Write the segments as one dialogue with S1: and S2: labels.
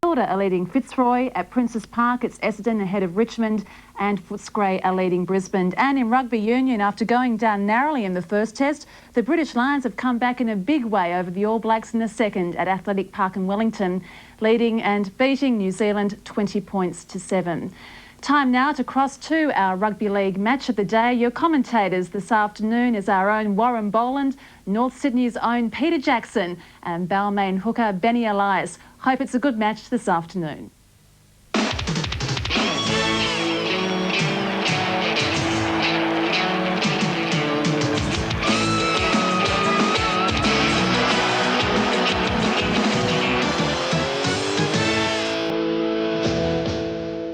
S1: Matilda are leading Fitzroy. At Princes Park, it's Essendon ahead of Richmond, and Footscray are leading Brisbane. And in rugby union, after going down narrowly in the first test, the British Lions have come back in a big way over the All Blacks in the second at Athletic Park in Wellington, leading and beating New Zealand 20 points to 7. Time now to cross to our rugby league match of the day. Your commentators this afternoon is our own Warren Boland, North Sydney's own Peter Jackson, and Balmain hooker Benny Elias. Hope it's a good match this afternoon.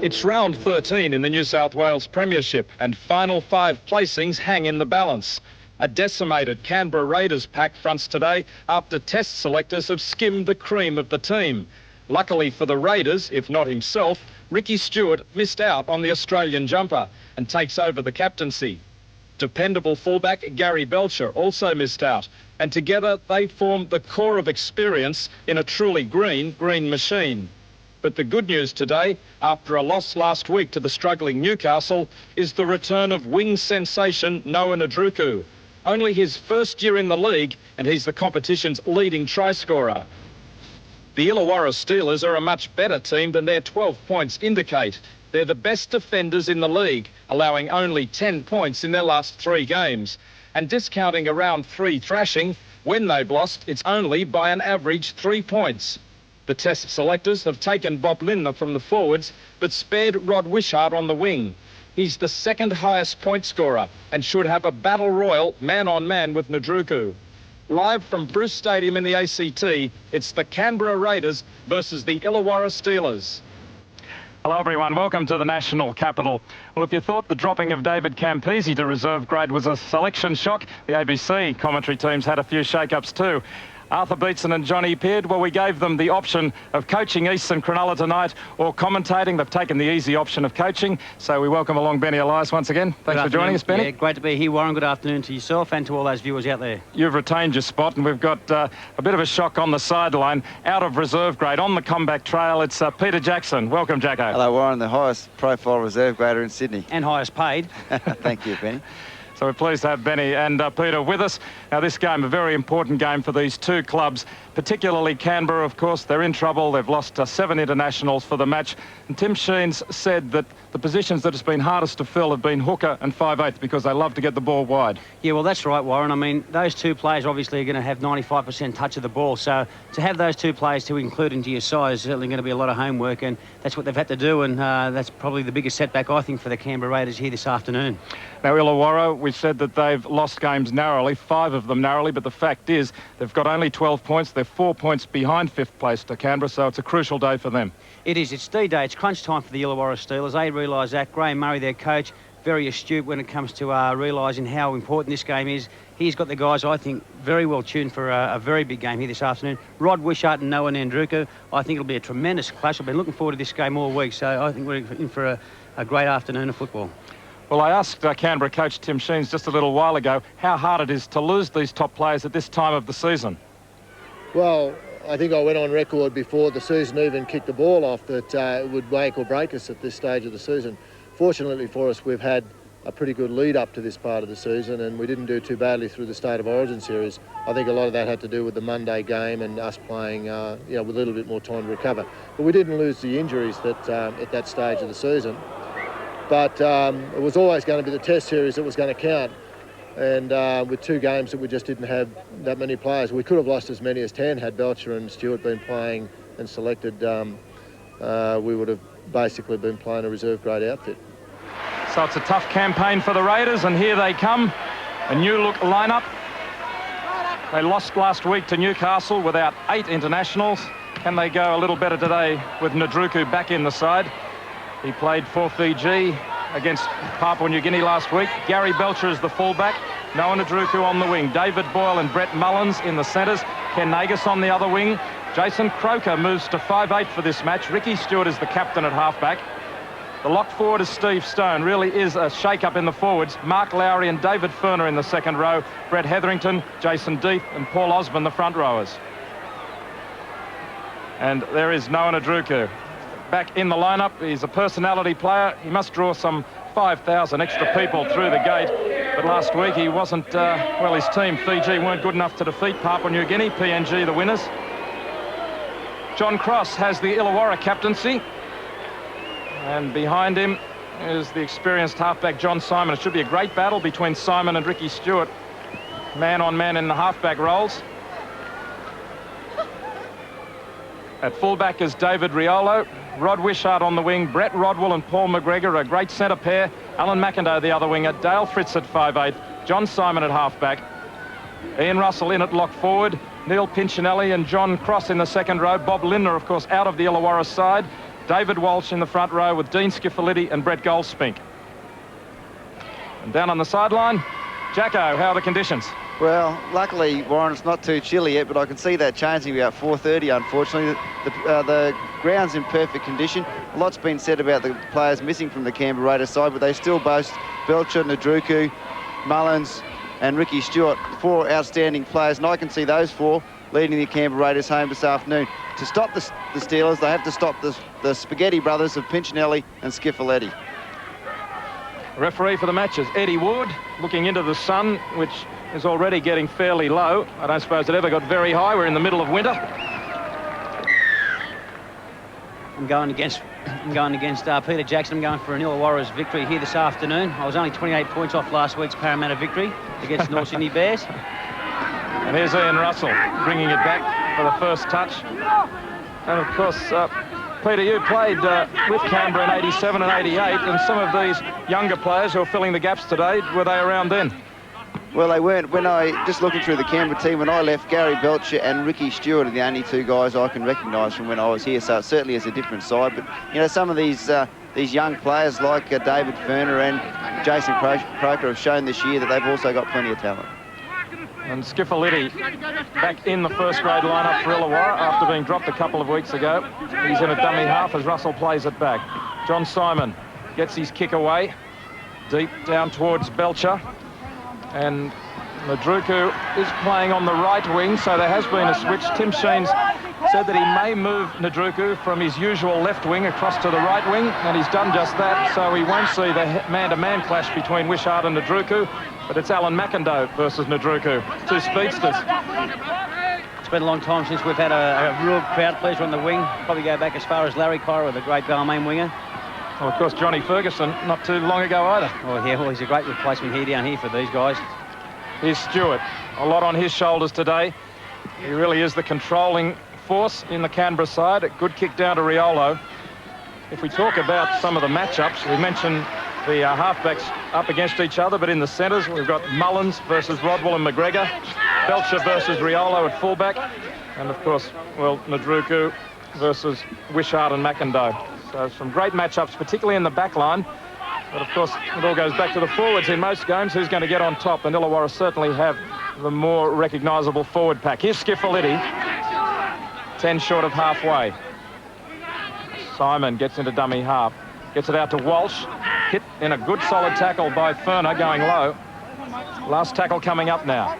S2: It's round 13 in the New South Wales Premiership, and final 5 placings hang in the balance. A decimated Canberra Raiders pack fronts today after test selectors have skimmed the cream of the team. Luckily for the Raiders, if not himself, Ricky Stewart missed out on the Australian jumper and takes over the captaincy. Dependable fullback Gary Belcher also missed out, and together they form the core of experience in a truly green machine. But the good news today, after a loss last week to the struggling Newcastle, is the return of wing sensation Noah Nadruku. Only his first year in the league, and he's the competition's leading try scorer. The Illawarra Steelers are a much better team than their 12 points indicate. They're the best defenders in the league, allowing only 10 points in their last 3 games. And discounting a round 3 thrashing, when they've lost, it's only by an average 3 points. The test selectors have taken Bob Lindner from the forwards, but spared Rod Wishart on the wing. He's the second highest point scorer and should have a battle royal man-on-man with Nadruku. Live from Bruce Stadium in the ACT, it's the Canberra Raiders versus the Illawarra Steelers.
S3: Hello everyone, welcome to the national capital. Well, if you thought the dropping of David Campese to reserve grade was a selection shock, the ABC commentary teams had a few shake-ups too. Arthur Beetson and Johnny Peard, well, we gave them the option of coaching Eastern Cronulla tonight or commentating. They've taken the easy option of coaching, so we welcome along Benny Elias once again. Thanks for joining us, Benny.
S4: Yeah, great to be here, Warren. Good afternoon to yourself and to all those viewers out there.
S3: You've retained your spot, and we've got a bit of a shock on the sideline, out of reserve grade. On the comeback trail, it's Peter Jackson. Welcome, Jacko.
S5: Hello, Warren, the highest profile reserve grader in Sydney.
S4: And highest paid.
S5: Thank you, Benny.
S3: So we're pleased to have Benny and Peter with us. Now, this game, a very important game for these two clubs, particularly Canberra, of course. They're in trouble. They've lost 7 internationals for the match. And Tim Sheens said that the positions that it's been hardest to fill have been hooker and 5/8 because they love to get the ball wide.
S4: Yeah, well, that's right, Warren. I mean, those two players obviously are going to have 95% touch of the ball. So to have those two players to include into your side is certainly going to be a lot of homework, and that's what they've had to do. And that's probably the biggest setback, I think, for the Canberra Raiders here this afternoon.
S3: Now, Illawarra, we've said that they've lost games narrowly, 5 of them narrowly, but the fact is they've got only 12 points. They're 4 points behind 5th place to Canberra, so it's a crucial day for them.
S4: It is. It's D-Day. It's crunch time for the Illawarra Steelers. They realise that. Graham Murray, their coach, very astute when it comes to realising how important this game is. He's got the guys, I think, very well tuned for a very big game here this afternoon. Rod Wishart and Noah Nadruku. I think it'll be a tremendous clash. I've been looking forward to this game all week, so I think we're in for a great afternoon of football.
S3: Well, I asked Canberra coach Tim Sheens just a little while ago how hard it is to lose these top players at this time of the season.
S6: Well, I think I went on record before the season even kicked the ball off that it would make or break us at this stage of the season. Fortunately for us, we've had a pretty good lead up to this part of the season, and we didn't do too badly through the State of Origin series. I think a lot of that had to do with the Monday game and us playing with a little bit more time to recover. But we didn't lose the injuries that at that stage of the season. But it was always going to be the test series that was going to count. And with 2 games that we just didn't have that many players. We could have lost as many as 10 had Belcher and Stewart been playing and selected. We would have basically been playing a reserve grade outfit.
S3: So it's a tough campaign for the Raiders, and here they come. A new look lineup. They lost last week to Newcastle without 8 internationals. Can they go a little better today with Nadruku back in the side? He played for Fiji against Papua New Guinea last week. Gary Belcher is the fullback. Noah Nadruku on the wing. David Boyle and Brett Mullins in the centres. Ken Nagus on the other wing. Jason Croker moves to 5/8 for this match. Ricky Stewart is the captain at halfback. The lock forward is Steve Stone. Really is a shake-up in the forwards. Mark Lowry and David Furner in the second row. Brett Hetherington, Jason Deeth and Paul Osborne the front rowers. And there is Noah Nadruku back in the lineup. He's a personality player. He must draw some 5,000 extra people through the gate. But last week he wasn't, well, his team, Fiji, weren't good enough to defeat Papua New Guinea. PNG the winners. John Cross has the Illawarra captaincy. And behind him is the experienced halfback John Simon. It should be a great battle between Simon and Ricky Stewart, man on man in the halfback roles. At fullback is David Riolo, Rod Wishart on the wing, Brett Rodwell and Paul McGregor, a great centre pair, Alan McIndoe the other winger, Dale Fritz at 5'8", John Simon at halfback, Ian Russell in at lock forward, Neil Pinchinelli and John Cross in the second row, Bob Lindner, of course, out of the Illawarra side, David Walsh in the front row with Dean Skiffaliti and Brett Goldspink. And down on the sideline, Jacko, how are the conditions?
S5: Well, luckily, Warren, it's not too chilly yet, but I can see that changing about 4:30, unfortunately. The ground's in perfect condition. A lot's been said about the players missing from the Canberra Raiders side, but they still boast Belcher, Nadruku, Mullins and Ricky Stewart, 4 outstanding players, and I can see those 4 leading the Canberra Raiders home this afternoon. To stop the Steelers, they have to stop the Spaghetti brothers of Pinchinelli and Skiffaleti.
S3: Referee for the match is Eddie Wood, looking into the sun, which is already getting fairly low. I don't suppose it ever got very high. We're in the middle of winter.
S4: I'm going against Peter Jackson. I'm going for an Illawarra's victory here this afternoon. I was only 28 points off last week's Parramatta victory against North Sydney Bears.
S3: And here's Ian Russell bringing it back for the first touch. And of course, Peter, you played with Canberra in 87 and 88, and some of these younger players who are filling the gaps today, were they around then?
S5: Well, they weren't. Just looking through the Canberra team, when I left, Gary Belcher and Ricky Stewart are the only 2 guys I can recognise from when I was here, so it certainly is a different side. But, you know, some of these young players like David Ferner and Jason Croker have shown this year that they've also got plenty of talent.
S3: And Skiffaliti back in the first grade lineup for Illawarra after being dropped a couple of weeks ago. He's in a dummy half as Russell plays it back. John Simon gets his kick away, deep down towards Belcher. And Nadruku is playing on the right wing, so there has been a switch. Tim Sheens said that he may move Nadruku from his usual left wing across to the right wing, and he's done just that, so we won't see the man-to-man clash between Wishart and Nadruku, but it's Alan McIndoe versus Nadruku, 2 speedsters.
S4: It's been a long time since we've had a real crowd pleaser on the wing. Probably go back as far as Larry Kyra, the great Balmain winger.
S3: Well, of course, Johnny Ferguson, not too long ago either.
S4: Oh, yeah, well, he's a great replacement down here for these guys.
S3: Here's Stewart, a lot on his shoulders today. He really is the controlling force in the Canberra side. A good kick down to Riolo. If we talk about some of the matchups, we mentioned the halfbacks up against each other, but in the centres, we've got Mullins versus Rodwell and McGregor, Belcher versus Riolo at fullback, and of course, well, Nadruku versus Wishart and McIndoe. So some great matchups, particularly in the back line. But of course, it all goes back to the forwards in most games. Who's going to get on top? And Illawarra certainly have the more recognisable forward pack. Here's Skiffaliti, 10 short of halfway. Simon gets into dummy half, gets it out to Walsh. Hit in a good solid tackle by Ferner, going low. Last tackle coming up now.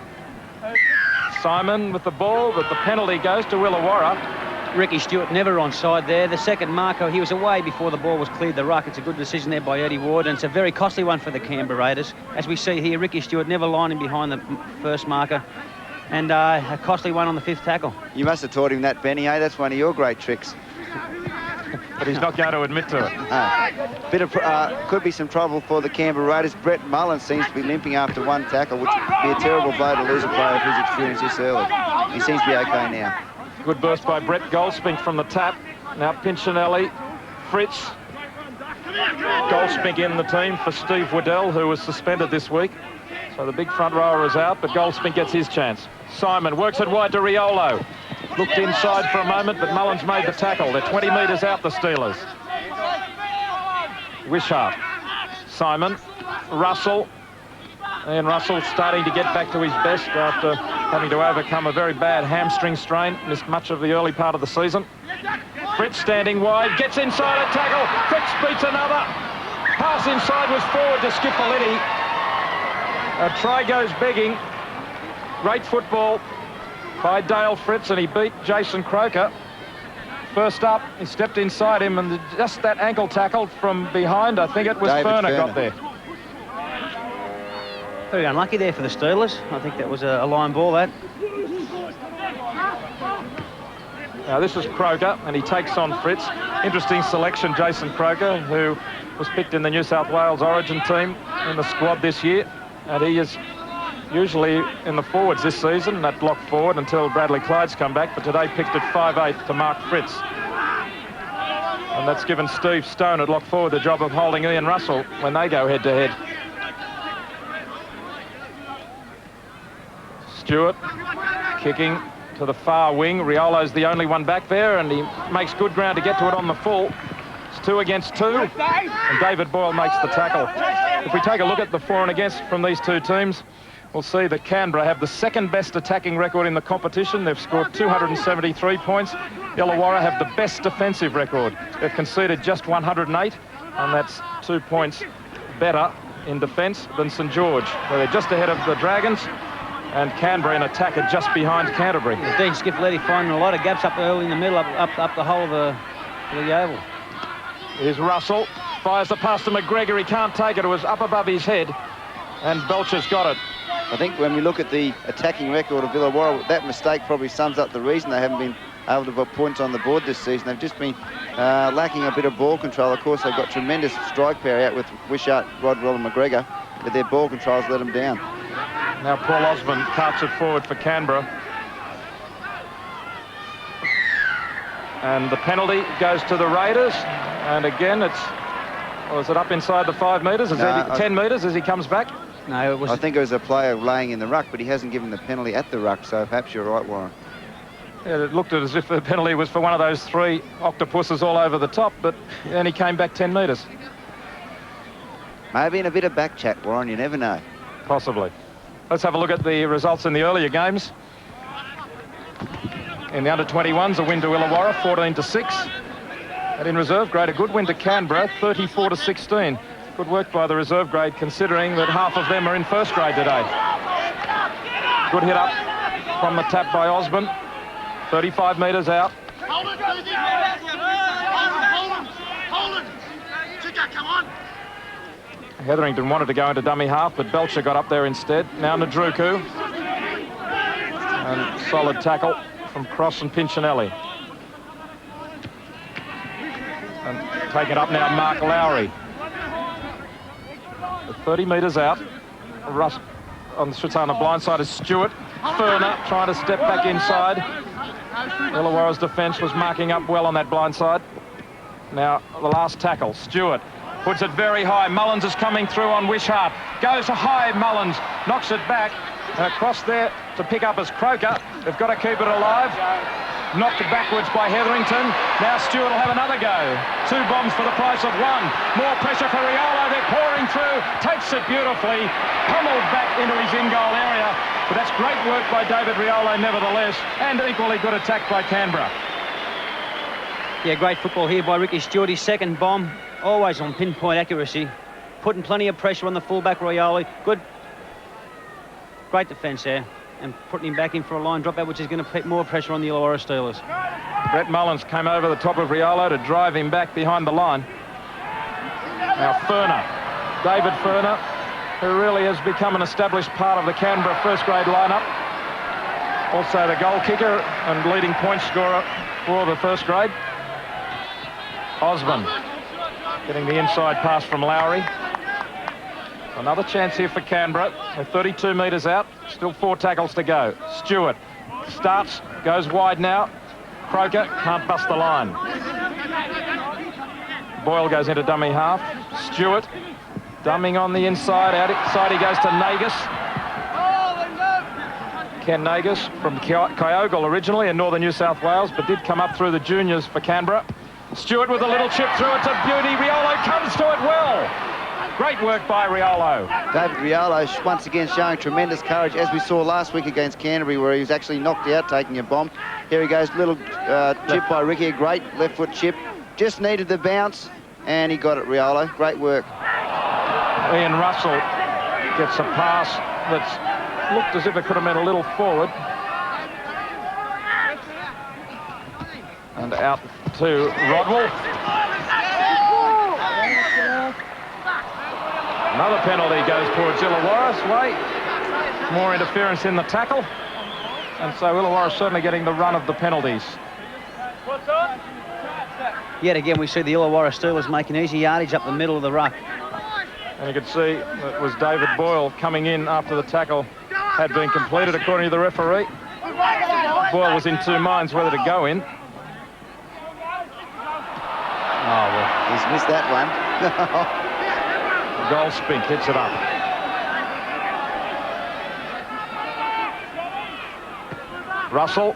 S3: Simon with the ball, but the penalty goes to Illawarra.
S4: Ricky Stewart never onside there. The second marker, he was away before the ball was cleared the ruck. It's a good decision there by Eddie Ward, and it's a very costly one for the Canberra Raiders. As we see here, Ricky Stewart never lining behind the first marker, and a costly one on the 5th tackle.
S5: You must have taught him that, Benny, eh? That's one of your great tricks.
S3: But he's not going to admit to it.
S5: Could be some trouble for the Canberra Raiders. Brett Mullins seems to be limping after 1 tackle, which would be a terrible blow to lose a player of his experience this early. He seems to be okay now.
S3: Good burst by Brett Goldspink from the tap. Now Pinchinelli, Fritz. Goldspink in the team for Steve Waddell, who was suspended this week. So the big front rower is out, but Goldspink gets his chance. Simon works it wide to Riolo. Looked inside for a moment, but Mullins made the tackle. They're 20 metres out, the Steelers. Wishart, Simon, Russell. And Russell starting to get back to his best after having to overcome a very bad hamstring strain. Missed much of the early part of the season. Fritz standing wide, gets inside a tackle. Fritz beats another. Pass inside was forward to Skiffaliti. A try goes begging. Great football by Dale Fritz, and he beat Jason Croker. first up. He stepped inside him, and just that ankle tackle from behind, I think it was
S5: David
S3: Ferner
S5: Ferner
S3: got there.
S4: Very unlucky there for the Steelers. I think that was a line ball, that.
S3: Now this is Croker, and he takes on Fritz. Interesting selection, Jason Croker, who was picked in the New South Wales Origin team in the squad this year, and he is usually in the forwards this season, that block forward until Bradley Clyde's come back, but today picked at 5'8" to mark Fritz. And that's given Steve Stone at lock forward the job of holding Ian Russell when they go head-to-head. Stewart kicking to the far wing. Riolo's the only one back there, and he makes good ground to get to it on the full. It's 2 against 2, and David Boyle makes the tackle. If we take a look at the for and against from these two teams, we'll see that Canberra have the second best attacking record in the competition. They've scored 273 points. Illawarra have the best defensive record. They've conceded just 108, and that's 2 points better in defence than St George, where they're just ahead of the Dragons, and Canberra in attack are just behind Canterbury.
S4: Dean Skiffletti finding a lot of gaps up early in the middle, up the whole of the oval.
S3: Here's Russell, fires the pass to McGregor. He can't take it. It was up above his head, and Belcher's got it.
S5: I think when we look at the attacking record of Illawarra, that mistake probably sums up the reason they haven't been able to put points on the board this season. They've just been lacking a bit of ball control. Of course, they've got tremendous strike power out with Wishart, Rodwell and McGregor, but their ball controls let them down.
S3: Now Paul Osmond carts it forward for Canberra. And the penalty goes to the Raiders. And again, is it up inside the 5 metres? Is it 10 metres as he comes back?
S4: No, it was.
S5: I think it was a player laying in the ruck, but he hasn't given the penalty at the ruck, so perhaps you're right, Warren.
S3: Yeah, it looked as if the penalty was for one of those 3 octopuses all over the top, but then he came back 10 metres.
S5: Maybe in a bit of back chat, Warren, you never know.
S3: Possibly. Let's have a look at the results in the earlier games. In the under-21s, a win to Illawarra, 14-6. And in reserve grade, a good win to Canberra, 34-16. Good work by the reserve grade, considering that half of them are in first grade today. Good hit up from the tap by Osborne. 35 metres out.
S7: Hold it! Come on!
S3: Hetherington wanted to go into dummy half, but Belcher got up there instead. Now Nadruku. And solid tackle from Cross and Pinchinelli. And taken up now, Mark Lowry. 30 metres out. Russ on the blind side is Stewart. Ferner trying to step back inside. Illawarra's defence was marking up well on that blind side. Now the last tackle, Stewart puts it very high. Mullins is coming through on Wishart. Goes high, Mullins knocks it back. Across there to pick up as Croker. They've got to keep it alive. Knocked backwards by Hetherington. Now Stewart will have another go. 2 bombs for the price of 1. More pressure for Riolo. They're pouring through. Takes it beautifully. Pummeled back into his in-goal area. But that's great work by David Riolo nevertheless. And equally good attack by Canberra.
S4: Yeah, great football here by Ricky Stewart. His second bomb, always on pinpoint accuracy. Putting plenty of pressure on the fullback, Riolo. Good. Great defence there. And putting him back in for a line drop out, which is going to put more pressure on the Illawarra Steelers.
S3: Brett Mullins came over the top of Riolo to drive him back behind the line. Now Ferner, David Ferner, who really has become an established part of the Canberra first grade lineup. Also the goal kicker and leading point scorer for the first grade. Osmond getting the inside pass from Lowry. Another chance here for Canberra. They're 32 metres out. Still 4 tackles to go. Stewart starts, goes wide now. Croker can't bust the line. Boyle goes into dummy half. Stewart dumming on the inside. Outside he goes to Nagus. Ken Nagus from Kyogle originally in northern New South Wales, but did come up through the juniors for Canberra. Stewart with a little chip through. It's a beauty. Riolo comes to it well. Great work by Riolo.
S5: David Riolo once again showing tremendous courage, as we saw last week against Canterbury, where he was actually knocked out taking a bomb. Here he goes, little chip by Ricky, a great left foot chip. Just needed the bounce, and he got it, Riolo. Great work.
S3: Ian Russell gets a pass that's looked as if it could have been a little forward. And out to Rodwell. Another penalty goes towards Illawarra's way. More interference in the tackle. And so Illawarra certainly getting the run of the penalties.
S4: Yet again, we see the Illawarra Steelers making easy yardage up the middle of the ruck.
S3: And you can see that was David Boyle coming in after the tackle had been completed, according to the referee. Boyle was in two minds whether to go in.
S5: Oh, well, he's missed that one.
S3: Goldspink hits it up. Russell.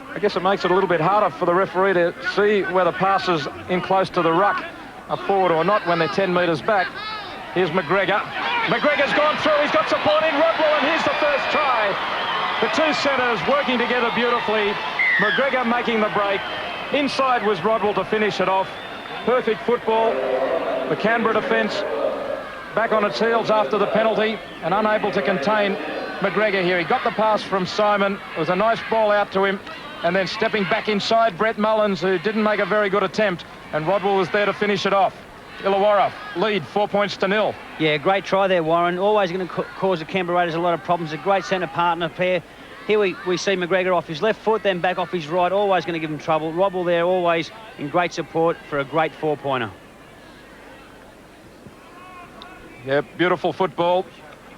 S3: I guess it makes it a little bit harder for the referee to see whether passes in close to the ruck are forward or not when they're 10 metres back. Here's McGregor. McGregor's gone through. He's got support in Rodwell, and here's the first try. The two centres working together beautifully. McGregor making the break. Inside was Rodwell to finish it off. Perfect football. The Canberra defence back on its heels after the penalty and unable to contain McGregor here. He got the pass from Simon. It was a nice ball out to him. And then stepping back inside, Brett Mullins, who didn't make a very good attempt. And Rodwell was there to finish it off. Illawarra lead 4 points to 0.
S4: Yeah, great try there, Warren. Always going to cause the Canberra Raiders a lot of problems. A great centre partner pair. Here we see McGregor off his left foot, then back off his right. Always going to give him trouble. Rodwell there always in great support for a great four-pointer.
S3: Yeah, beautiful football.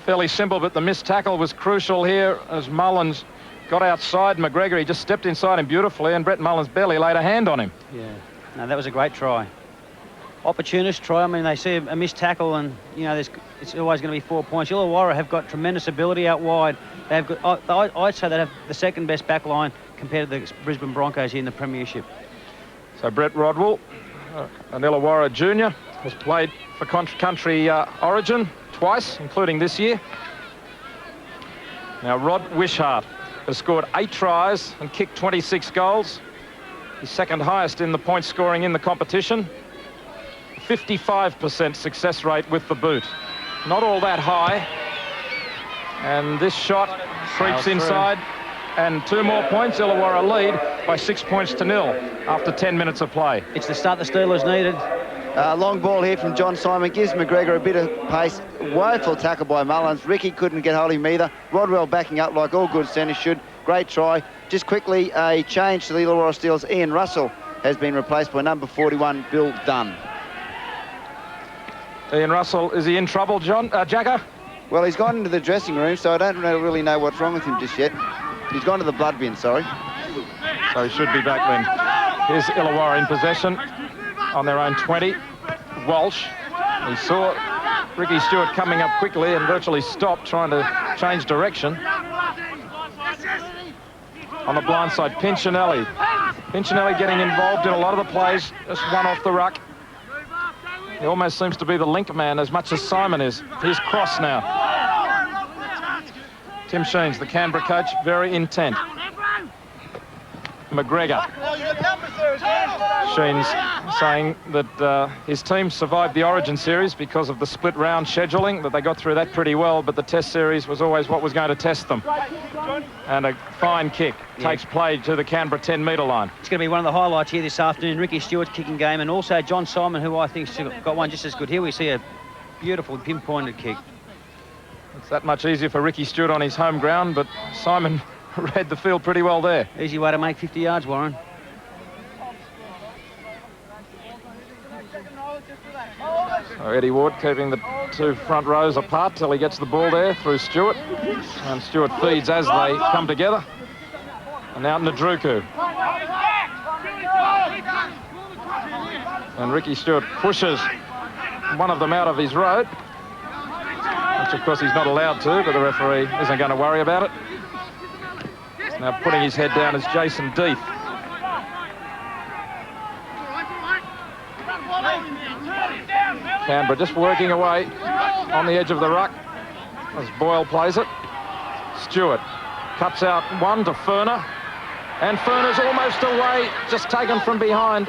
S3: Fairly simple, but the missed tackle was crucial here as Mullins got outside McGregor. He just stepped inside him beautifully, and Brett Mullins barely laid a hand on him.
S4: Yeah, no, that was a great try. Opportunist try. I mean, they see a missed tackle, and you know, it's always going to be 4 points. Illawarra have got tremendous ability out wide. They've got, I'd say they have the second best back line compared to the Brisbane Broncos here in the Premiership.
S3: So Brett Rodwell, an Illawarra junior, has played for country origin twice, including this year. Now Rod Wishart has scored 8 tries and kicked 26 goals. He's second highest in the point scoring in the competition. 55% success rate with the boot. Not all that high. And this shot creeps inside. And 2 more points. Illawarra lead by 6 points to 0 after 10 minutes of play.
S4: It's the start the Steelers needed.
S5: Long ball here from John Simon. Gives McGregor a bit of pace. Woeful tackle by Mullins. Ricky couldn't get hold of him either. Rodwell backing up like all good centres should. Great try. Just quickly, a change to the Illawarra Steelers. Ian Russell has been replaced by number 41, Bill Dunn.
S3: Ian Russell, is he in trouble, Jacker?
S5: Well, he's gone into the dressing room, so I don't really know what's wrong with him just yet. He's gone to the blood bin, sorry.
S3: So he should be back then. Here's Illawarra in possession on their own 20. Walsh, he saw Ricky Stewart coming up quickly and virtually stopped trying to change direction. On the blind side, Pinchinelli. Pinchinelli getting involved in a lot of the plays, just one off the ruck. He almost seems to be the link man as much as Simon is. Here's Cross now. Tim Sheens, the Canberra coach, very intent. McGregor. Sheens saying that his team survived the Origin series because of the split round scheduling, that they got through that pretty well, but the test series was always what was going to test them. And a fine kick takes play to the Canberra 10-metre line.
S4: It's going to be one of the highlights here this afternoon, Ricky Stewart's kicking game, and also John Simon, who I think's got one just as good. Here we see a beautiful pinpointed kick.
S3: It's that much easier for Ricky Stewart on his home ground, but Simon read the field pretty well there.
S4: Easy way to make 50 yards, Warren.
S3: So Eddie Ward keeping the 2 front rows apart till he gets the ball there through Stewart. And Stewart feeds as they come together. And now Nadruku. And Ricky Stewart pushes one of them out of his road, which of course he's not allowed to, but the referee isn't going to worry about it. Now putting his head down is Jason Deeth. Canberra just working away on the edge of the ruck as Boyle plays it. Stewart cuts out one to Furner, and Furner's almost away, just taken from behind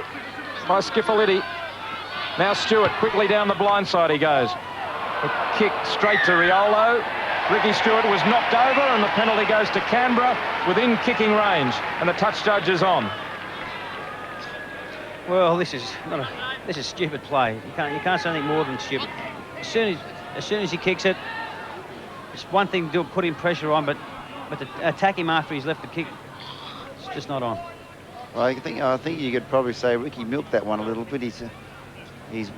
S3: by Skiffaliti. Now Stewart quickly down the blind side he goes. A kick straight to Riolo. Ricky Stewart was knocked over, and the penalty goes to Canberra within kicking range, and the touch judge is on.
S4: Well, this is stupid play. You can't say anything more than stupid. As soon as he kicks it, it's one thing to do, put him pressure on, but to attack him after he's left the kick, it's just not on.
S5: Well, I think you could probably say Ricky milked that one a little bit. He's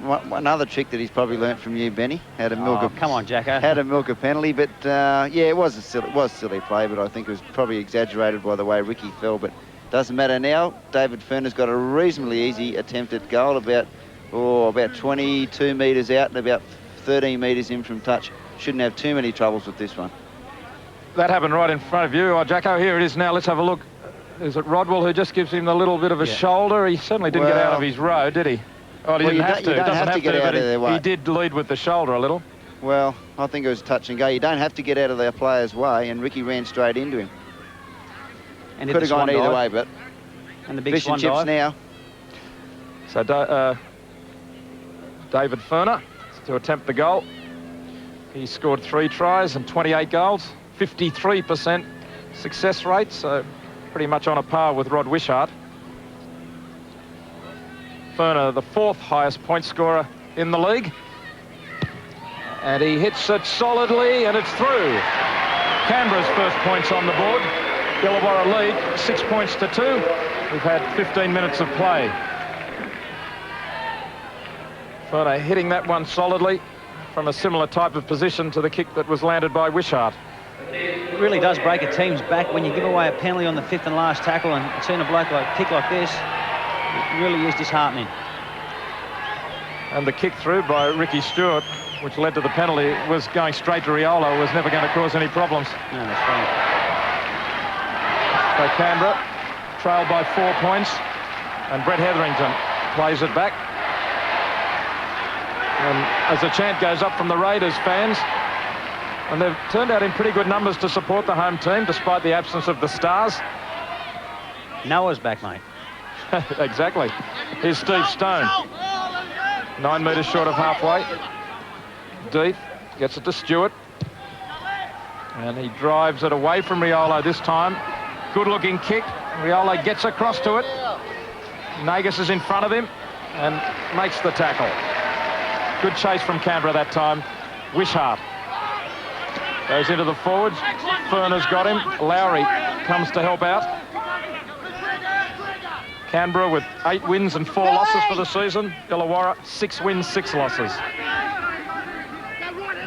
S5: another trick that he's probably learnt from you, Benny. How to milk
S4: come on, Jacko.
S5: How to milk a penalty, but yeah, it was silly play, but I think it was probably exaggerated by the way Ricky fell. But doesn't matter now. David Furner's got a reasonably easy attempt at goal, about 22 metres out and about 13 metres in from touch. Shouldn't have too many troubles with this one.
S3: That happened right in front of you. Oh, Jacko, here it is now. Let's have a look. Is it Rodwell who just gives him the little bit of a shoulder? He certainly didn't get out of his row, did he? Oh, he didn't have to.
S5: You don't have to get out of their way.
S3: He did lead with the shoulder a little.
S5: Well, I think it was touch and go. You don't have to get out of their player's way, and Ricky ran straight into him.
S4: And
S5: could have gone either way, but
S4: and the big
S5: fish and chips
S4: dive.
S5: now.
S3: So David Furner to attempt the goal. He scored 3 tries and 28 goals, 53% success rate, so pretty much on a par with Rod Wishart. Furner, the 4th highest point scorer in the league. And he hits it solidly, and it's through. Canberra's first points on the board. Illawarra lead 6 points to 2. We've had 15 minutes of play. Furner hitting that one solidly from a similar type of position to the kick that was landed by Wishart.
S4: It really does break a team's back when you give away a penalty on the 5th and last tackle, and seeing a bloke kick like this, it really is disheartening.
S3: And the kick through by Ricky Stewart, which led to the penalty, was going straight to Riolo, was never going to cause any problems.
S4: No, that's right.
S3: So Canberra trailed by 4 points, and Brett Hetherington plays it back. And as the chant goes up from the Raiders fans, and they've turned out in pretty good numbers to support the home team, despite the absence of the Stars.
S4: Noah's back, mate.
S3: Exactly. Here's Steve Stone. 9 metres short of halfway. Deep, gets it to Stewart. And he drives it away from Riolo this time. Good-looking kick. Riolo gets across to it. Nagus is in front of him and makes the tackle. Good chase from Canberra that time. Wishart goes into the forwards. Furner's got him. Lowry comes to help out. Canberra with 8 wins and 4 losses for the season. Illawarra 6 wins, 6 losses.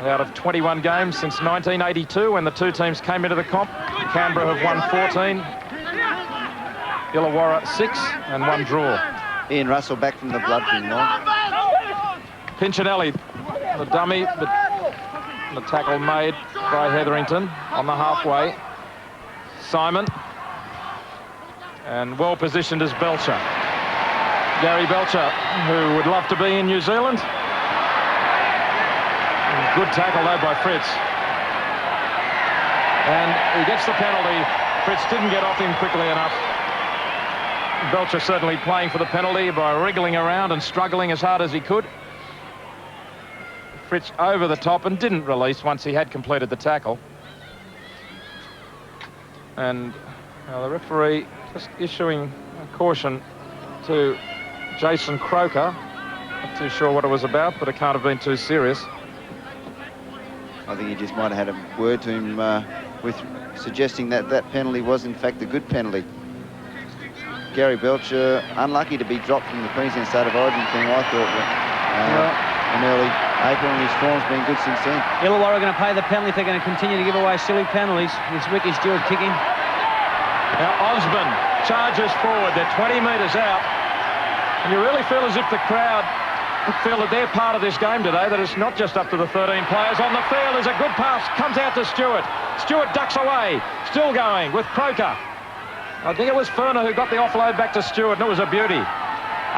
S3: Out of 21 games since 1982, when the 2 teams came into the comp, Canberra have won 14. Illawarra 6 and 1 draw.
S5: Ian Russell back from the blood line.
S3: Pinchinelli, the dummy, but the tackle made by Hetherington on the halfway. Simon, and well positioned is Belcher. Gary Belcher, who would love to be in New Zealand. Good tackle though by Fritz. And he gets the penalty. Fritz didn't get off him quickly enough. Belcher certainly playing for the penalty by wriggling around and struggling as hard as he could. Fritz over the top and didn't release once he had completed the tackle. And the referee just issuing a caution to Jason Croker. Not too sure what it was about, but it can't have been too serious.
S5: I think he just might have had a word to him with suggesting that that penalty was in fact a good penalty. Gary Belcher, unlucky to be dropped from the Queensland State of Origin team, I thought, in early April, and his form's been good since then.
S4: Illawarra are going to pay the penalty if they're going to continue to give away silly penalties. It's Ricky Stewart kicking.
S3: Now Osborne charges forward. They're 20 metres out. And you really feel as if the crowd feel that they're part of this game today, that it's not just up to the 13 players. On the field is a good pass, comes out to Stewart. Stewart ducks away, still going with Croker. I think it was Furner who got the offload back to Stewart, and it was a beauty.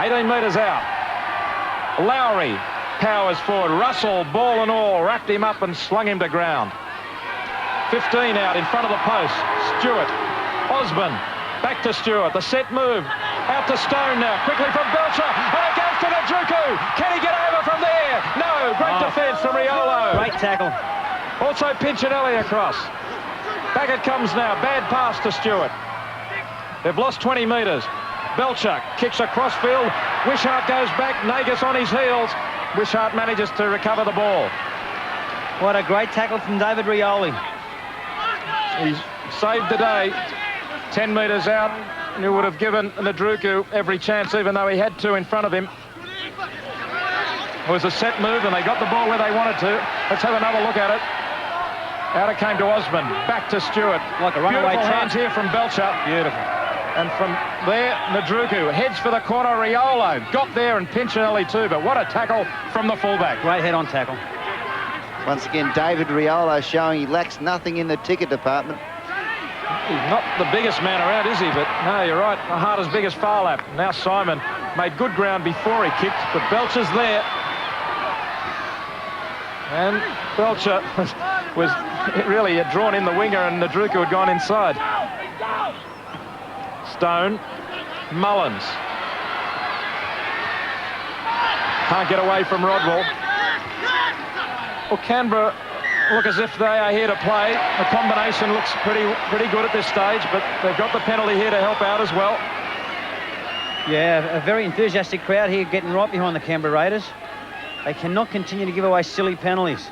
S3: 18 metres out. Lowry powers forward. Russell, ball and all, wrapped him up and slung him to ground. 15 out in front of the post. Stewart. Osborne. Back to Stewart. The set move. Out to Stone now. Quickly from Belcher. And it goes to Najuku. Can he get over from there? No. Great defence from Riolo.
S4: Great tackle.
S3: Also Pinchinelli across. Back it comes now. Bad pass to Stewart. They've lost 20 metres. Belcher kicks across field. Wishart goes back. Nagus on his heels. Wishart manages to recover the ball.
S4: What a great tackle from David Rioli.
S3: He's saved the day. 10 metres out. And he would have given Nadruku every chance, even though he had two in front of him. It was a set move, and they got the ball where they wanted to. Let's have another look at it. Out it came to Osman. Back to Stewart.
S4: Like a runaway
S3: Beautiful
S4: truck.
S3: hands here from Belcher.
S4: Beautiful.
S3: And from there, Nadruku heads for the corner. Riolo got there, and Pinchinelli too. But what a tackle from the fullback.
S4: Great head-on tackle.
S5: Once again, David Riolo showing he lacks nothing in the ticket department.
S3: He's not the biggest man around, is he? But no, you're right. A heart as big as Farlap. Now Simon made good ground before he kicked, but Belcher's there. And Belcher was really had drawn in the winger, and Nadruku had gone inside. Stone, Mullins. Can't get away from Rodwell. Well, Canberra look as if they are here to play. The combination looks pretty good at this stage, but they've got the penalty here to help out as well.
S4: Yeah, a very enthusiastic crowd here getting right behind the Canberra Raiders. They cannot continue to give away silly penalties.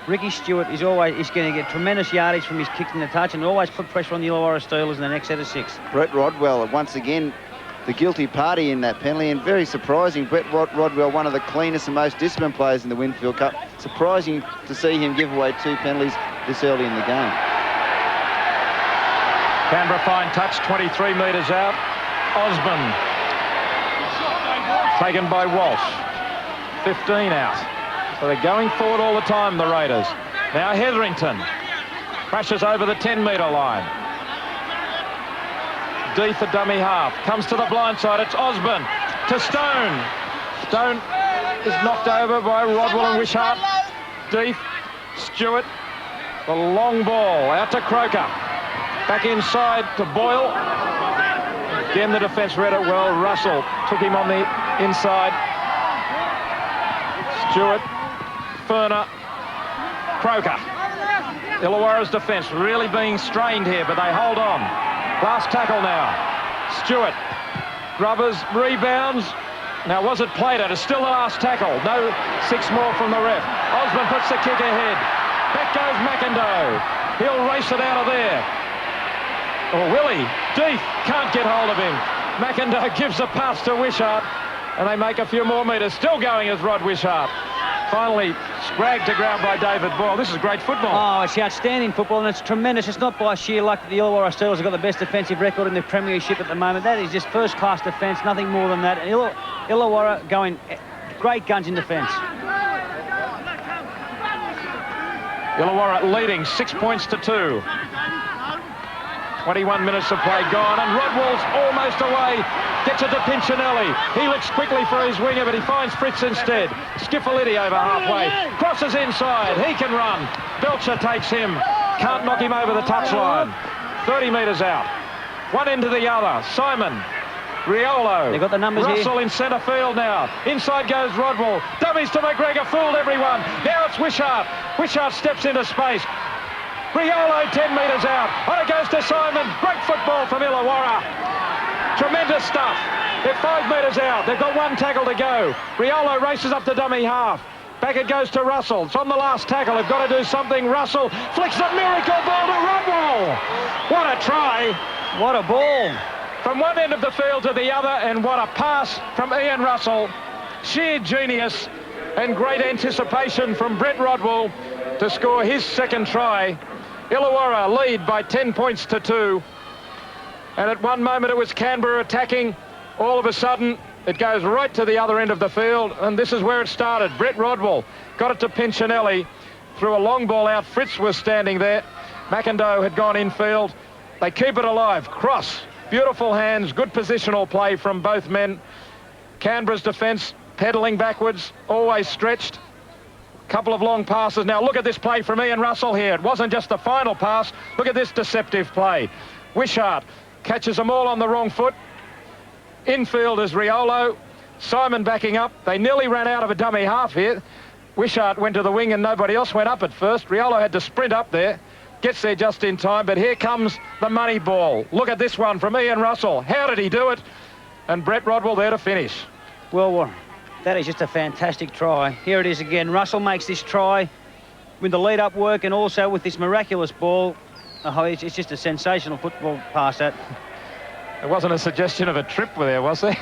S4: Ricky Stewart is going to get tremendous yardage from his kicks in the touch and always put pressure on the Illawarra Steelers in the next set of 6.
S5: Brett Rodwell, once again, the guilty party in that penalty, and very surprising. Brett Rodwell, one of the cleanest and most disciplined players in the Winfield Cup. Surprising to see him give away 2 penalties this early in the game.
S3: Canberra fine touch, 23 metres out. Osborne taken by Walsh. 15 out. So they're going forward all the time, the Raiders. Now Hetherington crashes over the 10-metre line. Deeth, the dummy half, comes to the blind side. It's Osborne to Stone. Stone is knocked over by Rodwell and Wishart. Deeth, Stewart, the long ball out to Croker. Back inside to Boyle. Again, the defence read it well. Russell took him on the inside. Stewart, Furner, Croker. Illawarra's defence really being strained here, but they hold on. Last tackle now. Stewart, Grubbers, rebounds. Now, was it played at? It's still the last tackle. No 6 more from the ref. Osborne puts the kick ahead. Back goes McIndoe. He'll race it out of there. Oh, Willie, Deeth can't get hold of him. McIndoe gives a pass to Wishart, and they make a few more metres. Still going as Rod Wishart. Finally dragged to ground by David Boyle. This is great football.
S4: Oh, it's outstanding football, and it's tremendous. It's not by sheer luck that the Illawarra Steelers have got the best defensive record in the premiership at the moment. That is just first-class defence, nothing more than that. And Illawarra going great guns in defence.
S3: Illawarra leading 6 points to 2. 21 minutes of play gone, and Rodwell's almost away. Gets it to Pinchinelli. He looks quickly for his winger, but he finds Fritz instead. Skiffaliti over halfway. Crosses inside. He can run. Belcher takes him. Can't knock him over the touchline. 30 metres out. One end to the other. Simon. Riolo.
S4: They've got the numbers
S3: Russell
S4: here.
S3: in centre field now. Inside goes Rodwell. Dummies to McGregor. Fooled everyone. Now it's Wishart. Wishart steps into space. Riolo 10 metres out. On it goes to Simon. Great football from Illawarra. Tremendous stuff. They're 5 metres out. They've got 1 tackle to go. Riolo races up to dummy half. Back it goes to Russell. It's on the last tackle. They've got to do something. Russell flicks the miracle ball to Rodwell. What a try.
S4: What a ball.
S3: From one end of the field to the other, and what a pass from Ian Russell. Sheer genius and great anticipation from Brett Rodwell to score his 2nd try. Illawarra lead by 10 points to 2. And at one moment it was Canberra attacking. All of a sudden it goes right to the other end of the field, and this is where it started. Brett Rodwell got it to Pinchinelli, threw a long ball out. Fritz was standing there. McIndoe had gone infield. They keep it alive. Cross, beautiful hands, good positional play from both men. Canberra's defence pedalling backwards, always stretched. Couple of long passes. Now look at this play from Ian Russell here. It wasn't just the final pass. Look at this deceptive play. Wishart catches them all on the wrong foot. Infield is Riolo. Simon backing up. They nearly ran out of a dummy half here. Wishart went to the wing and nobody else went up at first. Riolo had to sprint up there. Gets there just in time, but here comes the money ball. Look at this one from Ian Russell. How did he do it? And Brett Rodwell there to finish.
S4: Well, that is just a fantastic try. Here it is again. Russell makes this try with the lead-up work and also with this miraculous ball. Oh, it's just a sensational football pass, that.
S3: There wasn't a suggestion of a trip there, was there?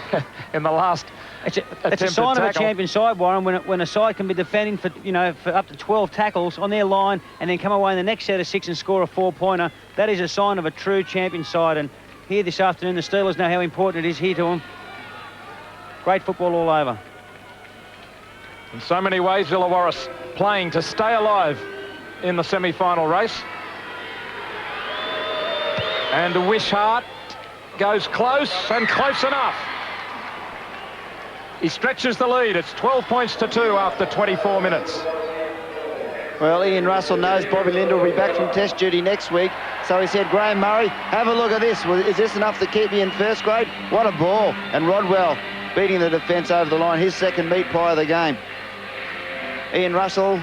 S3: In the last
S4: It's a sign of a champion side, Warren, when a side can be defending for up to 12 tackles on their line and then come away in the next set of 6 and score a 4-pointer. That is a sign of a true champion side. And here this afternoon, the Steelers know how important it is here to them. Great football all over.
S3: In so many ways, Illawarra playing to stay alive in the semi-final race. And Wishart goes close and close enough. He stretches the lead. It's 12 points to 2 after 24 minutes.
S5: Well, Ian Russell knows Bobby Linder will be back from test duty next week. So he said, Graham Murray, have a look at this. Well, is this enough to keep me in first grade? What a ball. And Rodwell beating the defence over the line. His second meat pie of the game. Ian Russell,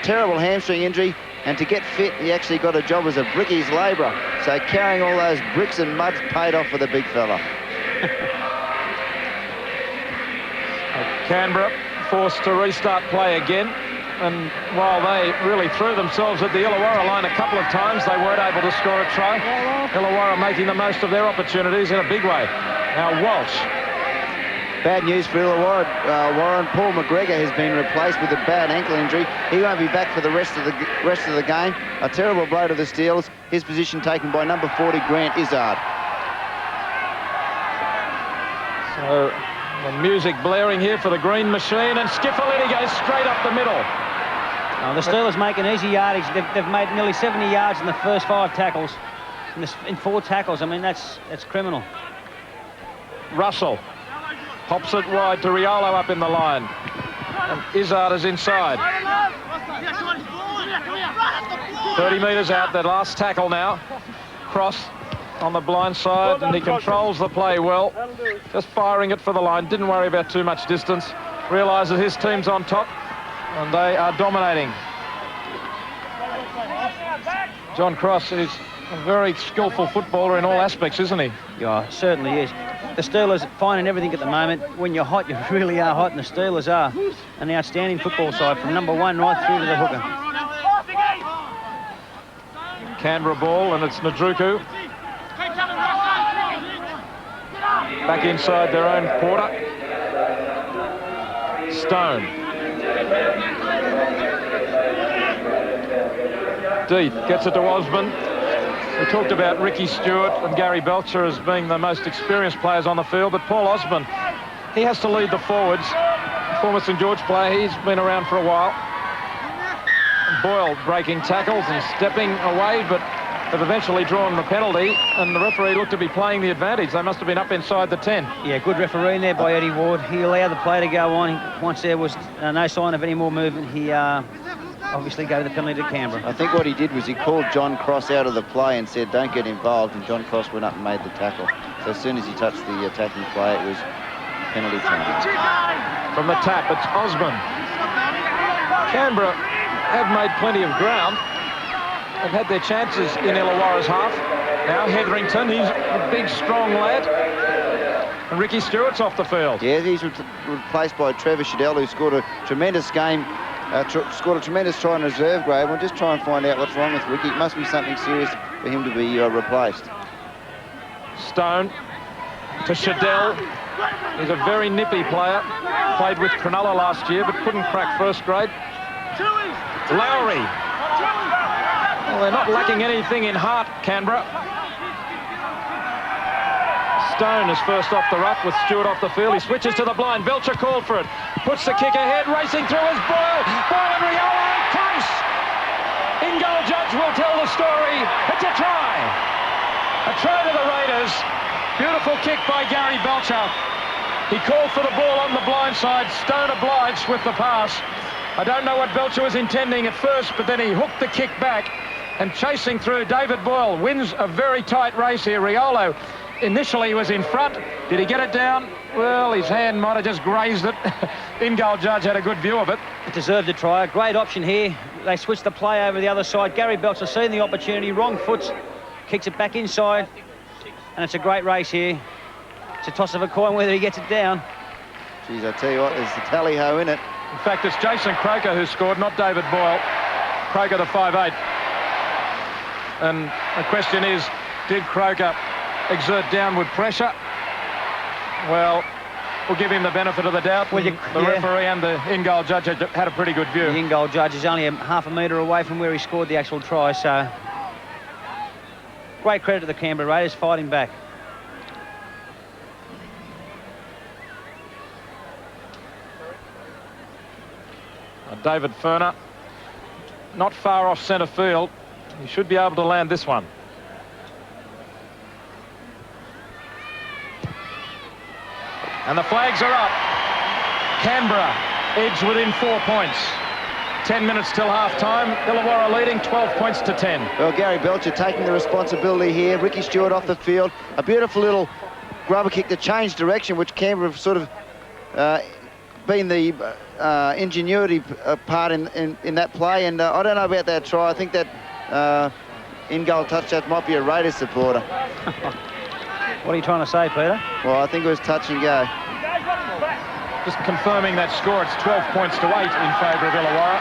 S5: terrible hamstring injury. And to get fit, he actually got a job as a brickies labourer. So carrying all those bricks and muds paid off for the big fella.
S3: Canberra forced to restart play again. And while they really threw themselves at the Illawarra line a couple of times, they weren't able to score a try. Illawarra making the most of their opportunities in a big way. Now Walsh.
S5: Bad news for Illawarra, Warren. Paul McGregor has been replaced with a bad ankle injury. He won't be back for the rest of the game. A terrible blow to the Steelers. His position taken by number 40, Grant Izzard.
S3: So the music blaring here for the green machine, and Skiffoletti goes straight up the middle.
S4: Oh, the Steelers make an easy yardage. They've made nearly 70 yards in the first 5 tackles. In 4 tackles, I mean, that's criminal.
S3: Russell pops it wide to Riolo up in the line. And Izzard is inside. 30 metres out, that last tackle now. Cross on the blind side, and he controls the play well. Just firing it for the line. Didn't worry about too much distance. Realises his team's on top, and they are dominating. John Cross is a very skillful footballer in all aspects, isn't he?
S4: Yeah, certainly is. The Steelers finding everything at the moment. When you're hot, you really are hot, and the Steelers are an outstanding football side from number 1 right through to the hooker.
S3: Canberra ball, and it's Nadruku. Back inside their own quarter. Stone. Deep gets it to Osborne. We talked about Ricky Stewart and Gary Belcher as being the most experienced players on the field, but Paul Osborne, he has to lead the forwards. Former St George player, he's been around for a while. Boyle breaking tackles and stepping away, but have eventually drawn the penalty, and the referee looked to be playing the advantage. They must have been up inside the 10.
S4: Yeah, good refereeing there by Eddie Ward. He allowed the play to go on. Once there was no sign of any more movement, he obviously gave the penalty to Canberra.
S5: I think what he did was he called John Cross out of the play and said, don't get involved, and John Cross went up and made the tackle. So as soon as he touched the attacking play, it was penalty time.
S3: From the tap, it's Osborne. Canberra have made plenty of ground. They've had their chances in Illawarra's half. Now Hetherington, he's a big, strong lad. And Ricky Stewart's off the field.
S5: Yeah, he's replaced by Trevor Shadell, who scored a tremendous game, scored a tremendous try in reserve grade. We'll just try and find out what's wrong with Ricky. It must be something serious for him to be replaced.
S3: Stone to Shadell. He's a very nippy player. Played with Cronulla last year, but couldn't crack first grade. Lowry. Well, they're not lacking anything in heart, Canberra. Stone is first off the ruck with Stewart off the field. He switches to the blind. Belcher called for it. Puts the kick ahead. Racing through is Boyle. Boyle and Riolo. Close. In-goal judge will tell the story. It's a try. A try to the Raiders. Beautiful kick by Gary Belcher. He called for the ball on the blind side. Stone obliged with the pass. I don't know what Belcher was intending at first, but then he hooked the kick back. And chasing through, David Boyle wins a very tight race here. Riolo initially was in front. Did he get it down? Well, his hand might have just grazed it. In-goal judge had a good view of it.
S4: It deserved a try. A great option here. They switched the play over the other side. Gary Belcher seeing the opportunity, wrong foot, kicks it back inside. And it's a great race here. It's a toss of a coin whether he gets it down.
S5: Geez, I tell you what, there's the tally-ho in it.
S3: In fact, it's Jason Croker who scored, not David Boyle. Croker the 5'8". And the question is, did Croker exert downward pressure? Well, we'll give him the benefit of the doubt.
S4: Well,
S3: the referee and the in-goal judge had a pretty good view.
S4: The in-goal judge is only half a metre away from where he scored the actual try, so great credit to the Canberra Raiders fighting back.
S3: David Furner, not far off centre field. He should be able to land this one. And the flags are up. Canberra edge within 4 points. 10 minutes till half-time. Illawarra leading 12 points to 10.
S5: Well, Gary Belcher taking the responsibility here. Ricky Stewart off the field. A beautiful little grubber kick to change direction, which Canberra have sort of been the ingenuity part in that play. And I don't know about that try. I think that in-goal touchdown might be a Raiders supporter.
S4: What are you trying to say, Peter?
S5: Well, I think it was touch and go.
S3: Just confirming that score, it's 12 points to 8 in favour of Illawarra.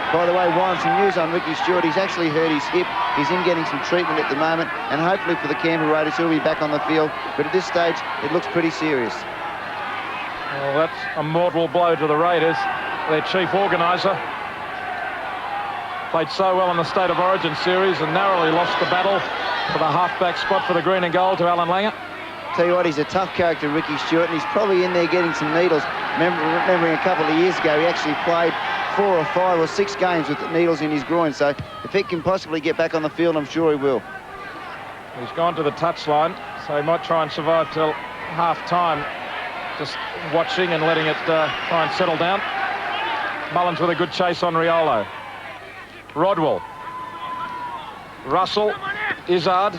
S5: By the way, Warren, some news on Ricky Stewart. He's actually hurt his hip. He's in getting some treatment at the moment, and hopefully for the Canberra Raiders, he'll be back on the field. But at this stage, it looks pretty serious.
S3: Well, that's a mortal blow to the Raiders. Their chief organiser played so well in the State of Origin series and narrowly lost the battle for the halfback spot for the green and gold to Alan Langer.
S5: Tell you what, he's a tough character, Ricky Stewart, and he's probably in there getting some needles. Remembering a couple of years ago, he actually played 4 or 5 or 6 games with needles in his groin. So if he can possibly get back on the field, I'm sure he will.
S3: He's gone to the touchline, so he might try and survive till half-time. Just watching and letting it try and settle down. Mullins with a good chase on Riolo. Rodwell. Russell. Izzard.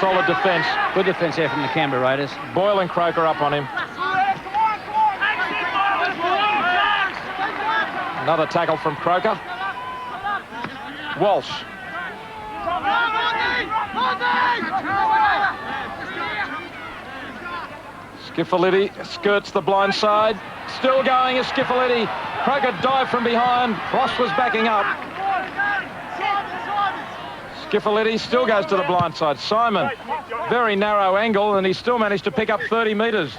S3: Solid defence.
S4: Good defence there from the Canberra Raiders.
S3: Boyle and Croker up on him. Another tackle from Croker. Walsh. Skiffaliti skirts the blind side. Still going is Skiffaliti. Croker dived from behind. Ross was backing up. Skiffaliti still goes to the blind side. Simon, very narrow angle, and he still managed to pick up 30 metres.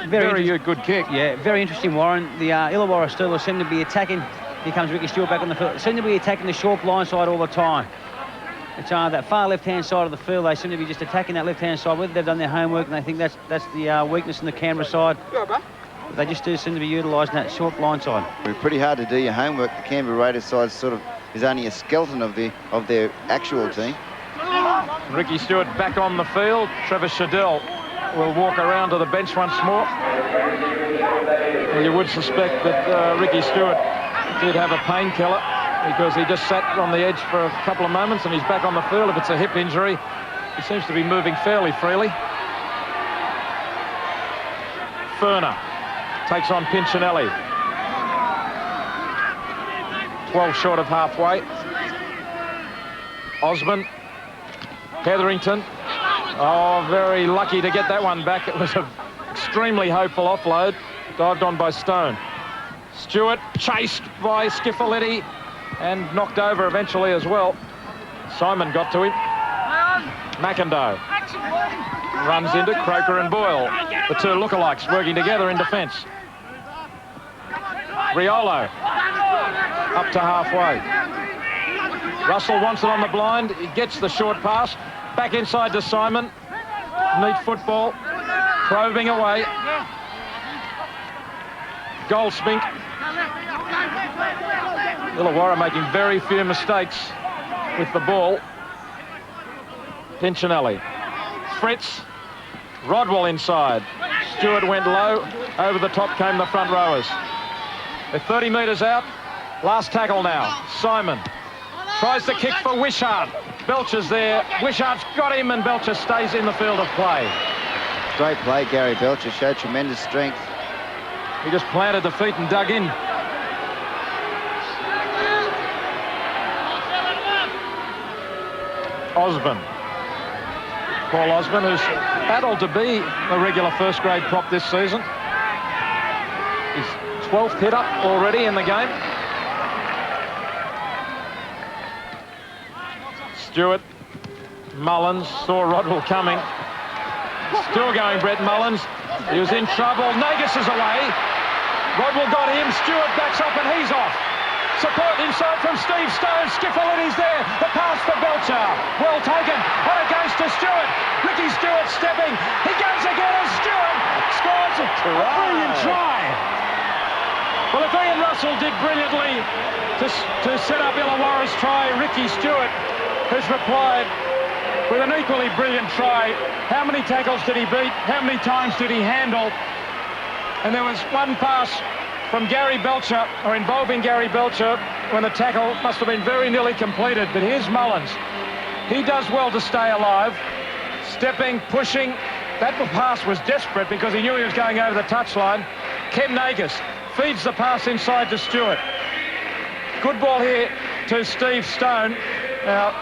S3: Very good kick.
S4: Yeah, very interesting, Warren. The Illawarra Steelers seem to be attacking. Here comes Ricky Stewart back on the field. Seem to be attacking the short blind side all the time. It's that far left-hand side of the field. They seem to be just attacking that left-hand side. Whether they've done their homework and they think that's the weakness in the Canberra side. But they just do seem to be utilising that short blind side.
S5: It's pretty hard to do your homework. The Canberra Raiders side sort of is only a skeleton of their actual team.
S3: Ricky Stewart back on the field. Trevor Shadell will walk around to the bench once more. Well, you would suspect that Ricky Stewart did have a painkiller because he just sat on the edge for a couple of moments and he's back on the field. If it's a hip injury, he seems to be moving fairly freely. Furner takes on Pinchinelli. 12 short of halfway. Osman. Hetherington. Oh, very lucky to get that one back. It was an extremely hopeful offload. Dived on by Stone. Stewart chased by Skiffaliti and knocked over eventually as well. Simon got to him. McIndoe runs into Croker and Boyle. The two lookalikes working together in defence. Riolo up to halfway. Russell wants it on the blind. He gets the short pass. Back inside to Simon. Neat football. Probing away. Goldspink. Illawarra making very few mistakes with the ball. Pinchinelli. Fritz. Rodwell inside. Stewart went low. Over the top came the front rowers. They're 30 metres out. Last tackle now. Simon tries the kick for Wishart. Belcher's there. Wishart's got him and Belcher stays in the field of play.
S5: Great play, Gary Belcher. Showed tremendous strength.
S3: He just planted the feet and dug in. Osborne. Paul Osborne, who's battled to be a regular first-grade prop this season. His 12th hit up already in the game. Stewart, Mullins, saw Rodwell coming. Still going, Brett Mullins. He was in trouble. Nagus is away. Rodwell got him. Stewart backs up and he's off. Support inside from Steve Stone. Skiffalini's there. The pass for Belcher. Well taken. And it goes to Stewart. Ricky Stewart stepping. He goes again and Stewart scores a brilliant try. Well, if Ian Russell did brilliantly to set up Illawarra's try, Ricky Stewart has replied with an equally brilliant try. How many tackles did he beat? How many times did he handle? And there was one pass from Gary Belcher, or involving Gary Belcher, when the tackle must have been very nearly completed. But here's Mullins. He does well to stay alive. Stepping, pushing. That pass was desperate because he knew he was going over the touchline. Ken Nagus feeds the pass inside to Stewart. Good ball here to Steve Stone. Now,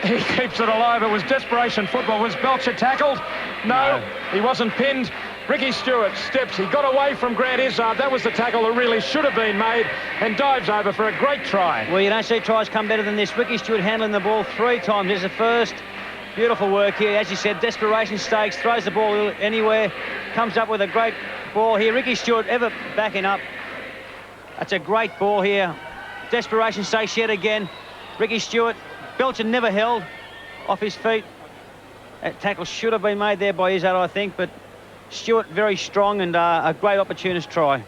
S3: he keeps it alive. It was desperation football. Was Belcher tackled? No, he wasn't pinned. Ricky Stewart steps. He got away from Grant Izzard. That was the tackle that really should have been made, and dives over for a great try.
S4: Well, you don't see tries come better than this. Ricky Stewart handling the ball 3 times. There's the first. Beautiful work here. As you said, desperation stakes, throws the ball anywhere, comes up with a great ball here. Ricky Stewart ever backing up. That's a great ball here. Desperation stakes yet again. Ricky Stewart. Belcher never held off his feet. That tackle should have been made there by Izzard, I think, but Stewart very strong and a great opportunist try.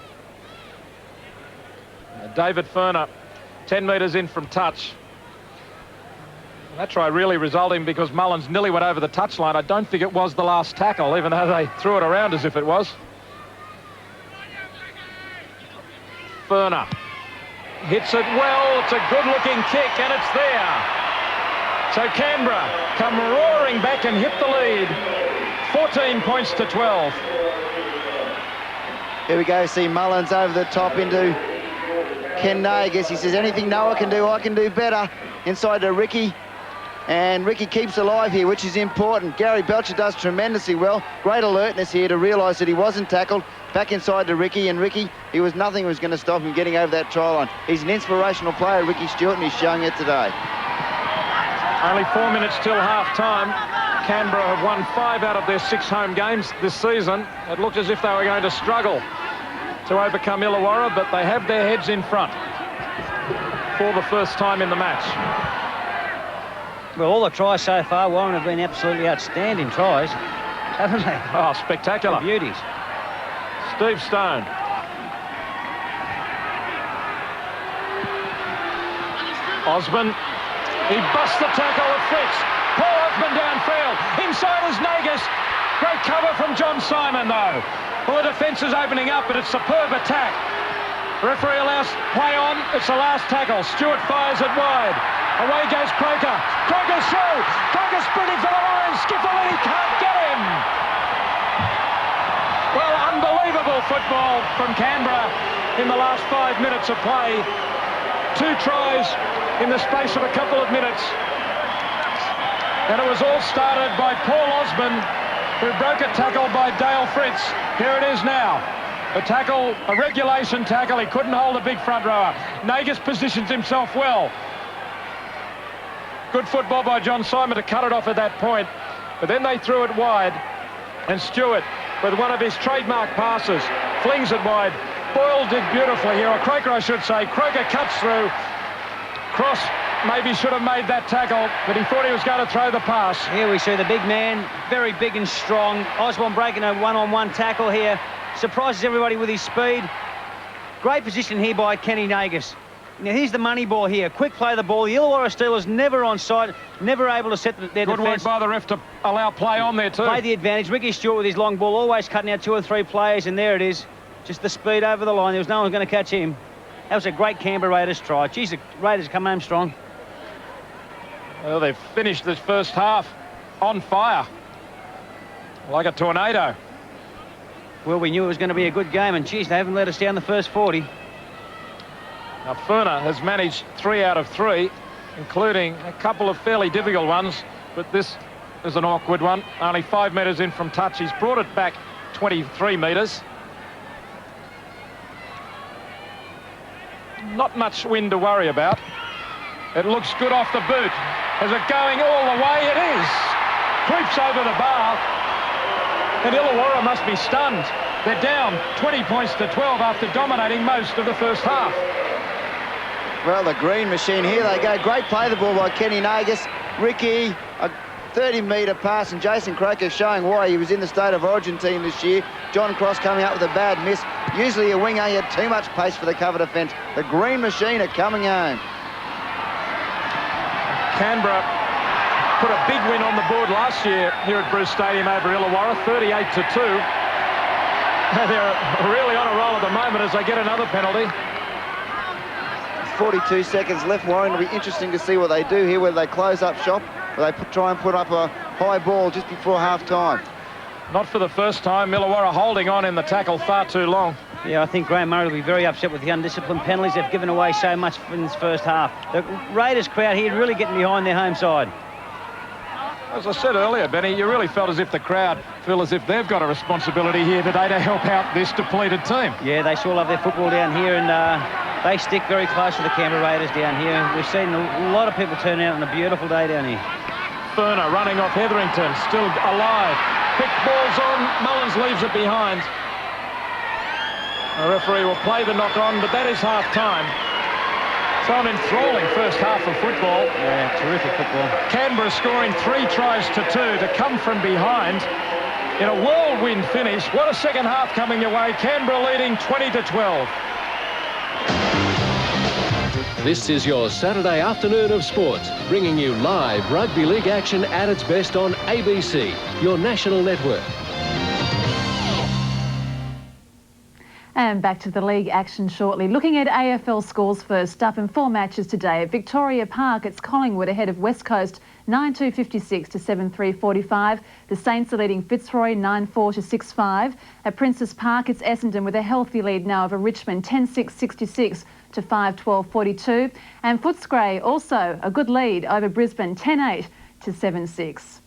S3: David Furner, 10 metres in from touch. That try really resulting because Mullins nearly went over the touchline. I don't think it was the last tackle, even though they threw it around as if it was. Furner hits it well. It's a good-looking kick, and it's there. So Canberra come roaring back and hit the lead. 14 points to 12.
S5: Here we go, see Mullins over the top into Ken Nagus. He says, anything Noah can do, I can do better. Inside to Ricky. And Ricky keeps alive here, which is important. Gary Belcher does tremendously well. Great alertness here to realise that he wasn't tackled. Back inside to Ricky, and Ricky, nothing was going to stop him getting over that try line. He's an inspirational player, Ricky Stewart, and he's showing it today.
S3: Only 4 minutes till half-time. Canberra have won 5 out of their 6 home games this season. It looked as if they were going to struggle to overcome Illawarra, but they have their heads in front for the first time in the match.
S4: Well, all the tries so far, Warren, have been absolutely outstanding tries, haven't they?
S3: Oh, spectacular.
S4: The beauties.
S3: Steve Stone. Osborne. He busts the tackle of Fritz. Paul Osborne downfield. Inside is Nagus. Great cover from John Simon, though. Well, the defence is opening up, but it's a superb attack. Referee allows play on. It's the last tackle. Stewart fires it wide. Away goes Croker. Croker's through. Croker sprinting for the line. Skiffalini can't get him. Well, unbelievable football from Canberra in the last 5 minutes of play. 2 tries in the space of a couple of minutes. And it was all started by Paul Osborne, who broke a tackle by Dale Fritz. Here it is now. A tackle, a regulation tackle. He couldn't hold a big front rower. Nagus positions himself well. Good football by John Simon to cut it off at that point. But then they threw it wide. And Stewart, with one of his trademark passes, flings it wide. Boyle did beautifully here, or Croker, I should say. Croker cuts through. Cross maybe should have made that tackle, but he thought he was going to throw the pass.
S4: Here we see the big man, very big and strong. Osborne breaking a one-on-one tackle here. Surprises everybody with his speed. Great position here by Kenny Nagus. Now here's the money ball here. Quick play of the ball. The Illawarra Steelers never on side, never able to set their defence.
S3: Good work by the ref to allow play on there too.
S4: Play the advantage. Ricky Stewart with his long ball, always cutting out 2 or 3 players, and there it is. Just the speed over the line. There was no one going to catch him. That was a great Canberra Raiders try. Geez, the Raiders come home strong.
S3: Well, they've finished this first half on fire. Like a tornado.
S4: Well, we knew it was going to be a good game, and geez, they haven't let us down the first 40.
S3: Now, Furner has managed 3 out of 3, including a couple of fairly difficult ones, but this is an awkward one. Only 5 metres in from touch. He's brought it back 23 metres. Not much wind to worry about. It looks good off the boot. Is it going all the way? It is. Creeps over the bar. And Illawarra must be stunned. They're down 20 points to 12 after dominating most of the first half.
S5: Well, the green machine, here they go. Great play the ball by Kenny Nagus. Ricky, a 30-metre pass, and Jason Croker showing why he was in the State of Origin team this year. John Cross coming up with a bad miss. Usually a winger, he had too much pace for the cover defence. The green machine are coming home.
S3: Canberra put a big win on the board last year here at Bruce Stadium over Illawarra, 38-2. They're really on a roll at the moment as they get another penalty.
S5: 42 seconds left, Warren. It'll be interesting to see what they do here, whether they close up shop or they try and put up a high ball just before half-time.
S3: Not for the first time. Illawarra holding on in the tackle far too long.
S4: Yeah, I think Graham Murray will be very upset with the undisciplined penalties. They've given away so much in this first half. The Raiders crowd here really getting behind their home side.
S3: As I said earlier, Benny, you really felt as if the crowd feel as if they've got a responsibility here today to help out this depleted team.
S4: Yeah, they sure love their football down here, and they stick very close to the Canberra Raiders down here. We've seen a lot of people turn out on a beautiful day down here.
S3: Furner running off Hetherington, still alive. Quick ball's on, Mullins leaves it behind. The referee will play the knock on, but that is half-time. So an enthralling first half of football.
S4: Yeah, terrific football.
S3: Canberra scoring 3 tries to 2 to come from behind in a whirlwind finish. What a second half coming your way. Canberra leading 20-12.
S7: This is your Saturday afternoon of sports, bringing you live rugby league action at its best on ABC, your national network.
S1: And back to the league action shortly. Looking at AFL scores first up in 4 matches today. At Victoria Park, it's Collingwood ahead of West Coast 9-2-56 to 7-3-45. The Saints are leading Fitzroy 9-4 to 6-5. At Princes Park, it's Essendon with a healthy lead now over Richmond 10-6-66 to 5-12-42. And Footscray also a good lead over Brisbane 10-8 to 7-6.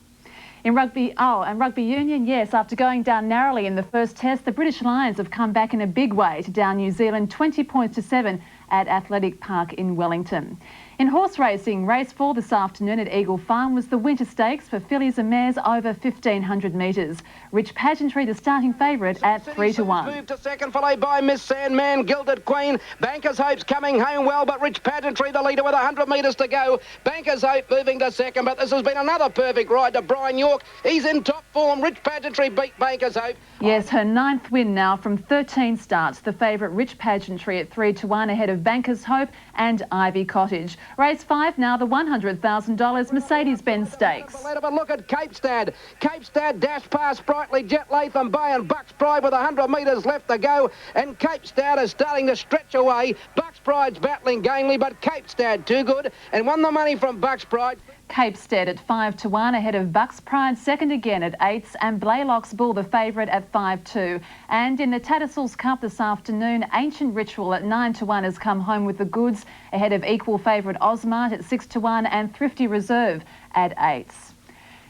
S1: In rugby, and rugby union, yes, after going down narrowly in the first test, the British Lions have come back in a big way to down New Zealand 20 points to 7 at Athletic Park in Wellington. In horse racing, race 4 this afternoon at Eagle Farm was the Winter Stakes for fillies and mares over 1,500 metres. Rich Pageantry, the starting favourite at 3-1.
S8: Move to second, followed by Miss Sandman, Gilded Queen. Banker's Hope's coming home well, but Rich Pageantry the leader with 100 metres to go. Banker's Hope moving to second, but this has been another perfect ride to Brian York. He's in top form. Rich Pageantry beat Banker's Hope.
S1: Yes, her 9th win now from 13 starts. The favourite Rich Pageantry at 3-1 ahead of Banker's Hope and Ivy Cottage. Race 5 now, the $100,000 Mercedes-Benz Stakes.
S8: But look at Cape Stad. Cape Stad dashed past Sprightly, Jet Latham Bay and Bucks Pride with 100 metres left to go. And Cape Stad is starting to stretch away. Bucks Pride's battling gamely, but Cape Stad too good and won the money from Bucks Pride.
S1: Cape Stad at 5-1 ahead of Bucks Pride, second again at 8s, and Blaylock's Bull the favourite at 5-2. And in the Tattersalls Cup this afternoon, Ancient Ritual at 9-1 has come home with the goods ahead of equal favourite Osmart at 6-1 and Thrifty Reserve at 8s.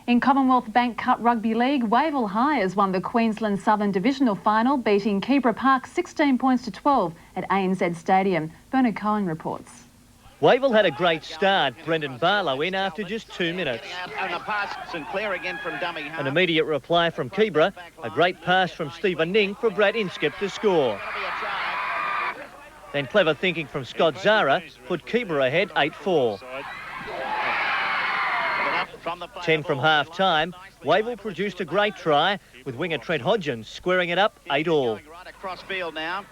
S1: In Commonwealth Bank Cup Rugby League, Wavell High has won the Queensland Southern Divisional Final, beating Keebra Park 16 points to 12 at ANZ Stadium. Bernard Cohen reports.
S9: Wavell had a great start. Brendan Barlow in after just 2 minutes. An immediate reply from Keebra. A great pass from Stephen Ning for Brad Inskip to score. Then clever thinking from Scott Zara put Keebra ahead 8-4. 10 from half-time, Wavell produced a great try with winger Trent Hodgins squaring it up 8-all.
S10: Right across field now.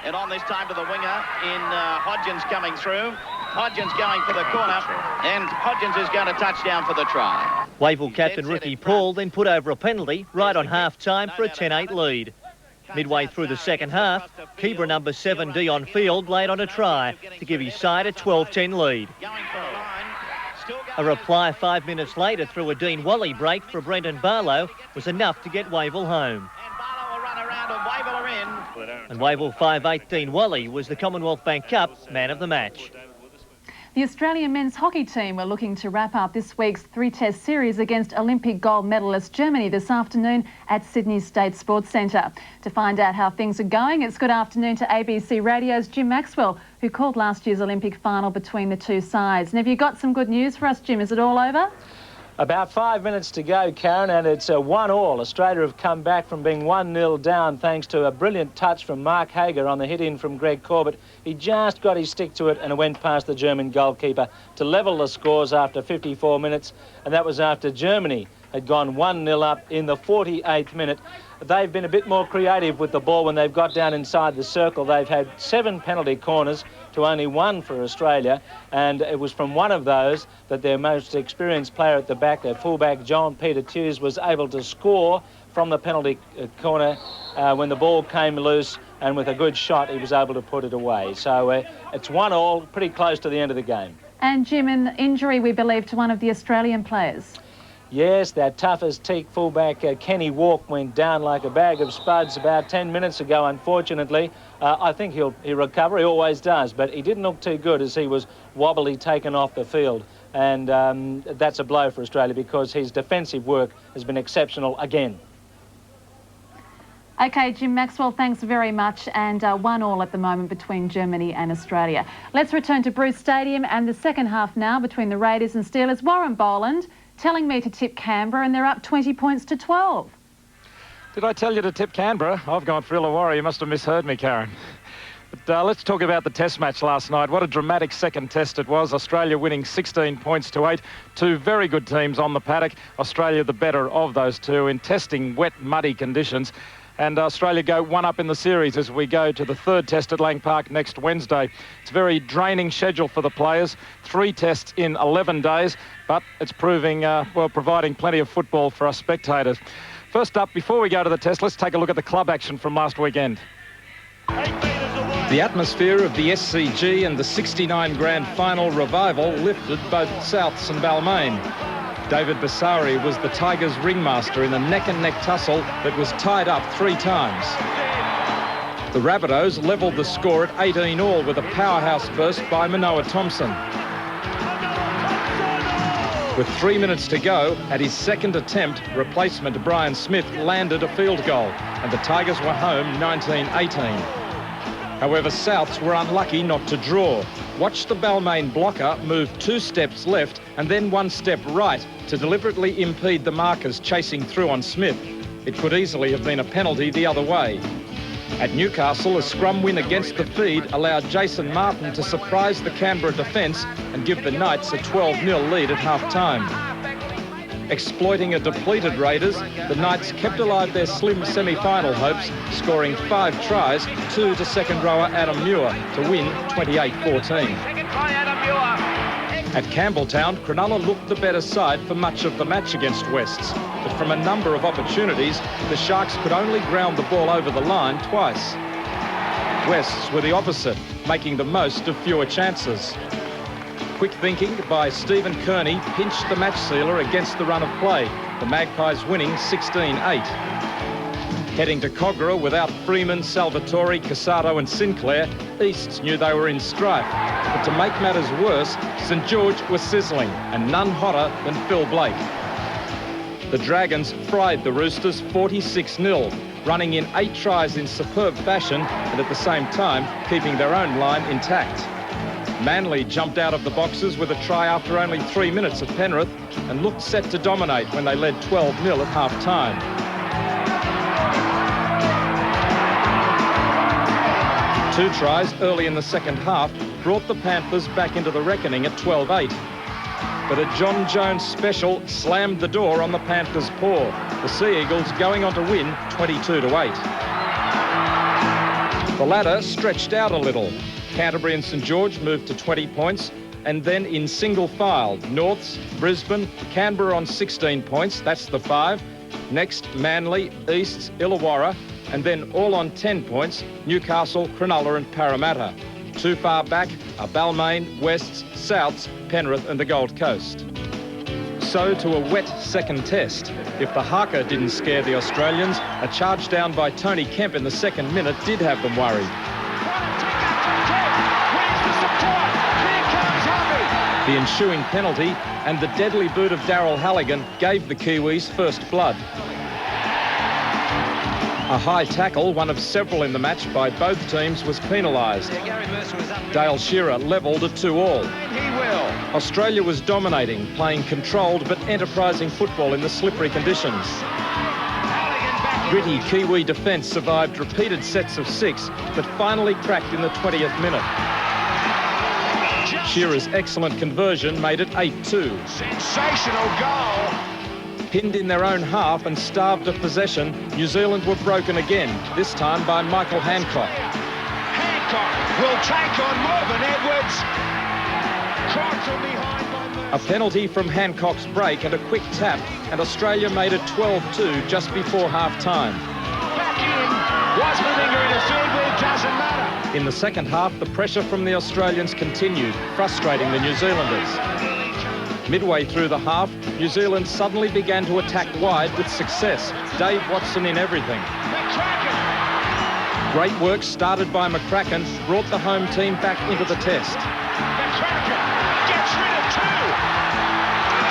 S10: And on this time to the winger in Hodgins coming through. Hodgins going for the corner, and Hodgins is going to touchdown for the try.
S9: Wavell captain Ricky Paul then put over a penalty right on half-time for a 10-8 lead. Midway through the second half, Keebra number 7 Dion Field laid on a try to give his side a 12-10 lead. A reply 5 minutes later through a Dean Wally break for Brendan Barlow was enough to get Wavell home. And Wavell 5-8 Dean Wally was the Commonwealth Bank Cup man of the match.
S1: The Australian men's hockey team were looking to wrap up this week's three-test series against Olympic gold medalist Germany this afternoon at Sydney State Sports Centre. To find out how things are going, it's good afternoon to ABC Radio's Jim Maxwell, who called last year's Olympic final between the two sides. And have you got some good news for us, Jim? Is it all over?
S11: About 5 minutes to go, Karen, and it's a 1-1. Australia have come back from being 1-0 down thanks to a brilliant touch from Mark Hager on the hit-in from Greg Corbett. He just got his stick to it and it went past the German goalkeeper to level the scores after 54 minutes, and that was after Germany had gone 1-0 up in the 48th minute. They've been a bit more creative with the ball when they've got down inside the circle. They've had 7 penalty corners to only 1 for Australia, and it was from one of those that their most experienced player at the back, their fullback John Peter Tews, was able to score from the penalty corner when the ball came loose, and with a good shot he was able to put it away. So it's 1-1, pretty close to the end of the game. And Jim, an injury we believe to one of the Australian players. Yes, that tough as teak fullback Kenny Walk went down like a bag of spuds about 10 minutes ago, unfortunately. I think he'll recover, he always does, but he didn't look too good as he was wobbly taken off the field. And that's a blow for Australia because his defensive work has been exceptional again. OK, Jim Maxwell, thanks very much. And 1-1 at the moment between Germany and Australia. Let's return to Bruce Stadium and the second half now between the Raiders and Steelers. Warren Boland telling me to tip Canberra, and they're up 20 points to 12.
S3: Did I tell you to tip Canberra? I've gone for Illawarra. You must have misheard me, Karen. But let's talk about the test match last night. What a dramatic second test it was. Australia winning 16 points to 8. Two very good teams on the paddock. Australia the better of those two in testing wet, muddy conditions. And Australia go 1 up in the series as we go to the third test at Lang Park next Wednesday. It's a very draining schedule for the players. 3 tests in 11 days, but it's proving, well, providing plenty of football for us spectators. First up, before we go to the test, let's take a look at the club action from last weekend.
S2: The atmosphere of the SCG and the 69 Grand Final revival lifted both Souths and Balmain. David Bassari was the Tigers' ringmaster in a neck-and-neck tussle that was tied up 3 times. The Rabbitohs levelled the score at 18-all with a powerhouse burst by Manoa Thompson. With 3 minutes to go, at his second attempt, replacement Brian Smith landed a field goal, and the Tigers were home 19-18. However, Souths were unlucky not to draw. Watch the Balmain blocker move 2 steps left and then 1 step right to deliberately impede the markers chasing through on Smith. It could easily have been a penalty the other way. At Newcastle, a scrum win against the feed allowed Jason Martin to surprise the Canberra defence and give the Knights a 12-0 lead at half-time. Exploiting a depleted Raiders, the Knights kept alive their slim semi-final hopes, scoring 5 tries, 2 to second rower Adam Muir to win 28-14. At Campbelltown, Cronulla looked the better side for much of the match against Wests, but from a number of opportunities, the Sharks could only ground the ball over the line twice. Wests were the opposite, making the most of fewer chances. Quick thinking by Stephen Kearney pinched the match sealer against the run of play, the Magpies winning 16-8. Heading to Kogarah without Freeman, Salvatore, Casado and Sinclair, Easts knew they were in strife. But to make matters worse, St George was sizzling, and none hotter than Phil Blake. The Dragons fried the Roosters 46-0, running in 8 tries in superb fashion and at the same time keeping their own line intact. Manly jumped out of the boxes with a try after only 3 minutes at Penrith and looked set to dominate when they led 12-0 at half-time. Two tries early in the second half brought the Panthers back into the reckoning at 12-8. But a John Jones special slammed the door on the Panthers' paw, the Sea Eagles going on to win 22-8. The ladder stretched out a little. Canterbury and St George moved to 20 points, and then in single file, Norths, Brisbane, Canberra on 16 points, that's the 5. Next, Manly, Easts, Illawarra, and then all on 10 points, Newcastle, Cronulla and Parramatta. Too far back are Balmain, Wests, Souths, Penrith and the Gold Coast. So to a wet second test. If the haka didn't scare the Australians, a charge down by Tony Kemp in the second minute did have them worried. The ensuing penalty and the deadly boot of Darryl Halligan gave the Kiwis first blood. A high tackle, one of several in the match by both teams, was penalised. Dale Shearer levelled at 2-all. Australia was dominating, playing controlled but enterprising football in the slippery conditions. Gritty Kiwi defence survived repeated sets of 6, but finally cracked in the 20th minute. Shearer's excellent conversion made it 8-2.
S12: Sensational goal.
S2: Pinned in their own half and starved of possession, New Zealand were broken again, this time by Michael Hancock.
S12: Hancock will take on Marvin Edwards. Caught from behind by Mercer.
S2: A penalty from Hancock's break and a quick tap, and Australia made it 12-2 just before half-time.
S12: Back in. Wasmaninger in a field where it doesn't matter.
S2: In the second half, the pressure from the Australians continued, frustrating the New Zealanders. Midway through the half, New Zealand suddenly began to attack wide with success. Dave Watson in everything. Great work started by McCracken brought the home team back into the test.
S12: McCracken gets rid of 2.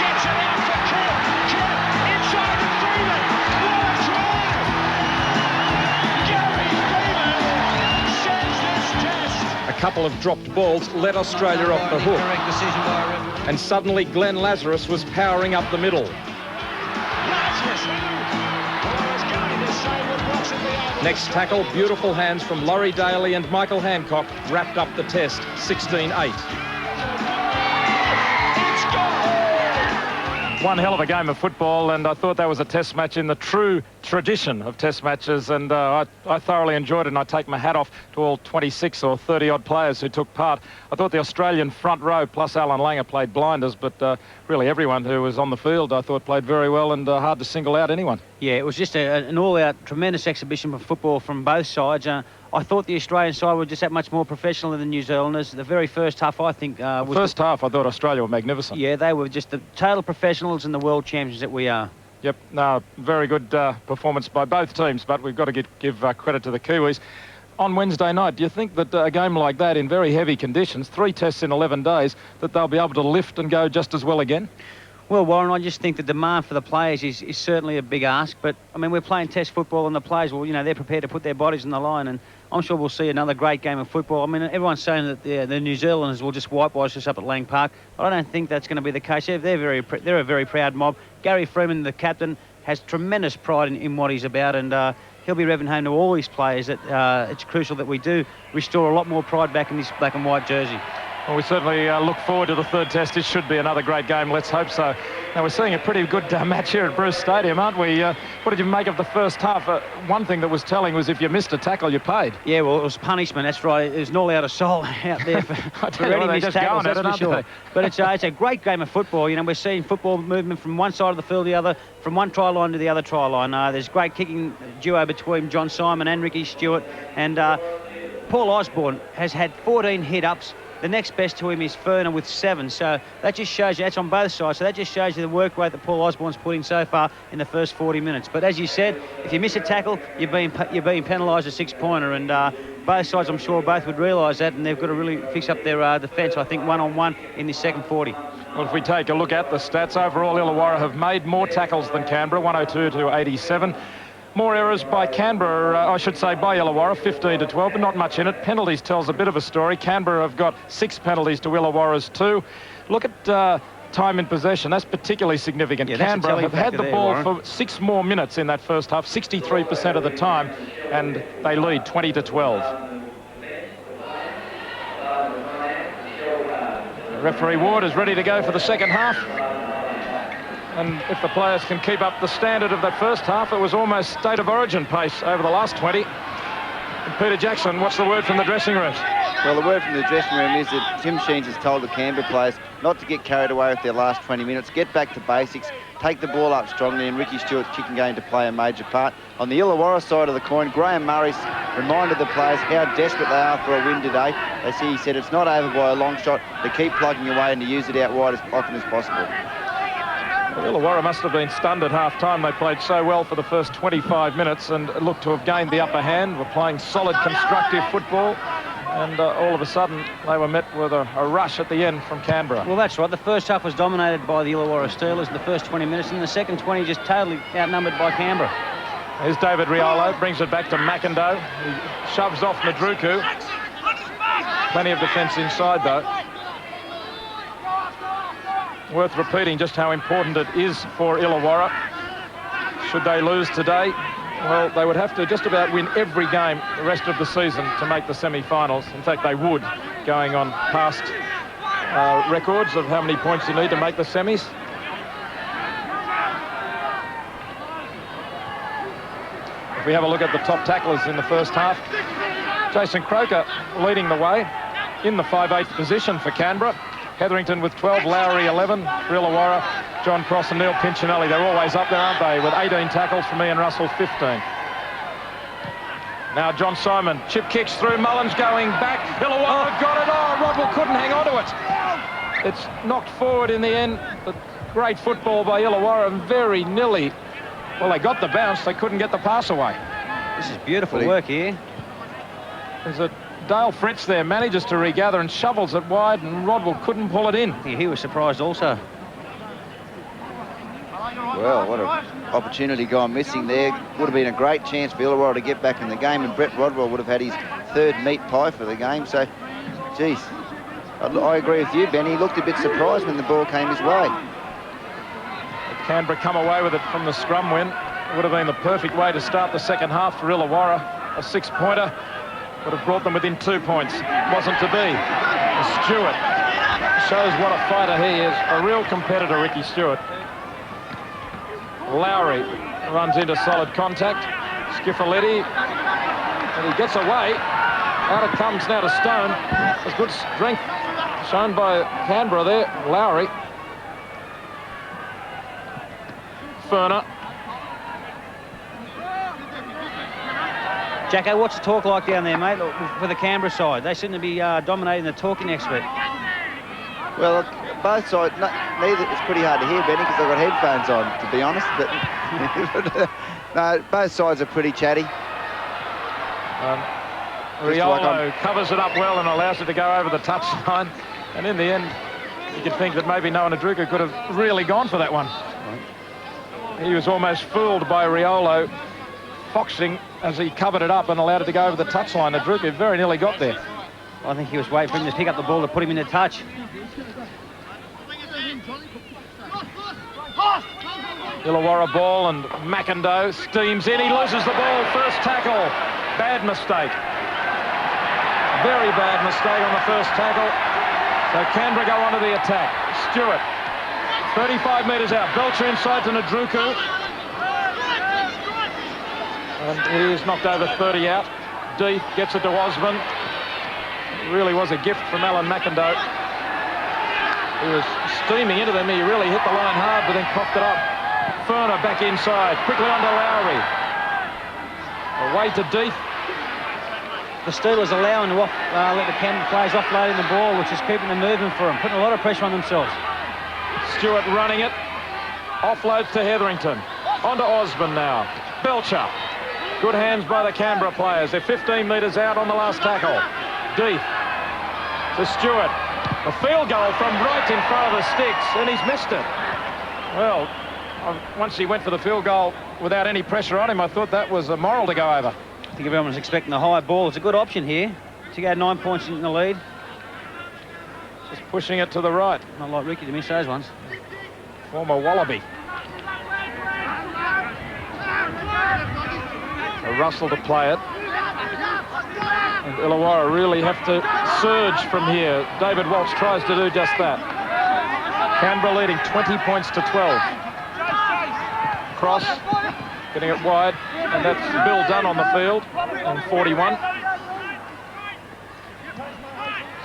S12: Gets it out for Kemp. Kemp inside of Freeman. What a drive! Gary Freeman sends this test.
S2: A couple of dropped balls let Australia off the hook.
S4: Correct decision by a referee.
S2: And suddenly Glenn Lazarus was powering up the middle. Next tackle, beautiful hands from Laurie Daly and Michael Hancock wrapped up the test, 16-8.
S3: One hell of a game of football, and I thought that was a test match in the true tradition of test matches, and I thoroughly enjoyed it, and I take my hat off to all 26 or 30-odd players who took part. I thought the Australian front row plus Alan Langer played blinders, but really everyone who was on the field I thought played very well, and hard to single out anyone.
S4: Yeah, it was just an all-out tremendous exhibition of football from both sides. I thought the Australian side were just that much more professional than the New Zealanders. The very first half, I think, was...
S3: First half, I thought Australia were magnificent.
S4: Yeah, they were just the total professionals and the world champions that we are.
S3: Yep, no, very good performance by both teams, but we've got to give credit to the Kiwis. On Wednesday night, do you think that a game like that in very heavy conditions, 3 tests in 11 days, that they'll be able to lift and go just as well again?
S4: Well, Warren, I just think the demand for the players is certainly a big ask, but, I mean, we're playing test football and the players, well, you know, they're prepared to put their bodies on the line, and I'm sure we'll see another great game of football. I mean, everyone's saying that the New Zealanders will just whitewash us up at Lang Park. I don't think that's going to be the case. They're a very proud mob. Gary Freeman, the captain, has tremendous pride in what he's about, and he'll be revving home to all his players that it's crucial that we do restore a lot more pride back in this black and white jersey.
S3: Well, we certainly look forward to the third test. It should be another great game. Let's hope so. Now, we're seeing a pretty good match here at Bruce Stadium, aren't we? What did you make of the first half? One thing that was telling was if you missed a tackle, you paid.
S4: Yeah, well, it was punishment. That's right. There's an all-out assault out there for any missed tackles, that's for sure. But it's a great game of football. You know, we're seeing football movement from one side of the field to the other, from one try line to the other try line. There's great kicking duo between John Simon and Ricky Stewart. And Paul Osborne has had 14 hit-ups. The next best to him is Ferner with 7. So that just shows you, that's on both sides. So that just shows you the work rate that Paul Osborne's put in so far in the first 40 minutes. But as you said, if you miss a tackle, you're being penalised a 6-pointer. And both sides, I'm sure, both would realise that, and they've got to really fix up their defence, I think, one-on-one in this second 40.
S3: Well, if we take a look at the stats, overall Illawarra have made more tackles than Canberra, 102 to 87. More errors by Canberra, I should say by Illawarra, 15 to 12, but not much in it. Penalties tells a bit of a story. Canberra have got 6 penalties to Illawarra's 2. Look at time in possession. That's particularly significant.
S4: Yeah,
S3: Canberra have had the ball
S4: Warren.
S3: for 6 more minutes in that first half, 63% of the time, and they lead 20 to 12. Referee Ward is ready to go for the second half. And if the players can keep up the standard of that first half, it was almost state of origin pace over the last 20. And Peter Jackson, what's the word from the dressing room?
S5: Well, the word from the dressing room is that Tim Sheens has told the Canberra players not to get carried away with their last 20 minutes, get back to basics, take the ball up strongly, and Ricky Stewart's kicking game to play a major part. On the Illawarra side of the coin, Graham Murray's reminded the players how desperate they are for a win today. He said it's not over by a long shot, to keep plugging away and to use it out wide as often as possible.
S3: Well, Illawarra must have been stunned at half-time. They played so well for the first 25 minutes and looked to have gained the upper hand. Were playing solid, constructive football. And all of a sudden, they were met with a rush at the end from Canberra.
S4: Well, that's right. The first half was dominated by the Illawarra Steelers in the first 20 minutes, and the second 20 just totally outnumbered by Canberra.
S3: Here's David Riolo, brings it back to McIndoe. He shoves off Nadruku. Plenty of defence inside, though. Worth repeating just how important it is for Illawarra. Should they lose today, well, they would have to just about win every game the rest of the season to make the semi-finals. In fact, they would, going on past records of how many points you need to make the semis. If we have a look at the top tacklers in the first half, Jason Croker leading the way in the 5/8 position for Canberra. Hetherington with 12, Lowry 11, Illawarra, John Cross and Neil Pinchinelli. They're always up there, aren't they, with 18 tackles from Ian Russell, 15. Now John Simon, chip kicks through, Mullins going back, Illawarra got it, Rodwell couldn't hang on to it. It's knocked forward in the end, but great football by Illawarra, and very nearly, well, they got the bounce, they couldn't get the pass away.
S4: This is beautiful work here.
S3: There's a Dale Fritz there, manages to regather and shovels it wide, and Rodwell couldn't pull it in.
S4: Yeah, he was surprised also.
S5: Well, what an opportunity gone missing there. Would have been a great chance for Illawarra to get back in the game, and Brett Rodwell would have had his third meat pie for the game. So, geez, I agree with you, Ben. He looked a bit surprised when the ball came his way.
S3: Canberra come away with it from the scrum win. It would have been the perfect way to start the second half for Illawarra. A 6-pointer would have brought them within 2 points. Wasn't to be. Stewart shows what a fighter he is. A real competitor, Ricky Stewart. Lowry runs into solid contact. Skiffaletti, and he gets away. Out it comes now to Stone. There's good strength shown by Canberra there. Lowry. Ferner.
S4: Jacko, what's the talk like down there, mate, for the Canberra side? They seem to be dominating the talking expert.
S5: Well, both sides, neither. It's pretty hard to hear, Benny, because I've got headphones on, to be honest. But no, both sides are pretty chatty.
S3: Riolo covers it up well and allows it to go over the touchline. And in the end, you could think that maybe Noah Nadruku could have really gone for that one. He was almost fooled by Riolo foxing as he covered it up and allowed it to go over the touchline. Nadruku very nearly got there.
S4: I think he was waiting for him to pick up the ball to put him in the touch.
S3: Illawarra ball, and McIndoe steams in. He loses the ball. First tackle. Bad mistake. Very bad mistake on the first tackle. So Canberra go on to the attack. Stewart, 35 metres out. Belcher inside to Nadruku. And he is knocked over 30 out. Deep gets it to Osborne. It really was a gift from Alan McIndoe. He was steaming into them. He really hit the line hard, but then coughed it up. Ferner back inside. Quickly onto Lowry. Away to Deep.
S4: The Steelers allowing to let the Canberra players offloading the ball, which is keeping the movement for them, putting a lot of pressure on themselves.
S3: Stewart running it. Offloads to Hetherington. Onto Osborne now. Belcher. Good hands by the Canberra players. They're 15 metres out on the last tackle. Deep to Stewart. A field goal from right in front of the sticks, and he's missed it. Well, once he went for the field goal without any pressure on him, I thought that was immoral to go over.
S4: I think everyone was expecting the high ball. It's a good option here to go 9 points in the lead.
S3: Just pushing it to the right.
S4: Not like Ricky to miss those ones.
S3: Former Wallaby. A Russell to play it. And Illawarra really have to surge from here. David Walsh tries to do just that. Canberra leading 20 points to 12. Cross, getting it wide, and that's Bill Dunn on the field on 41.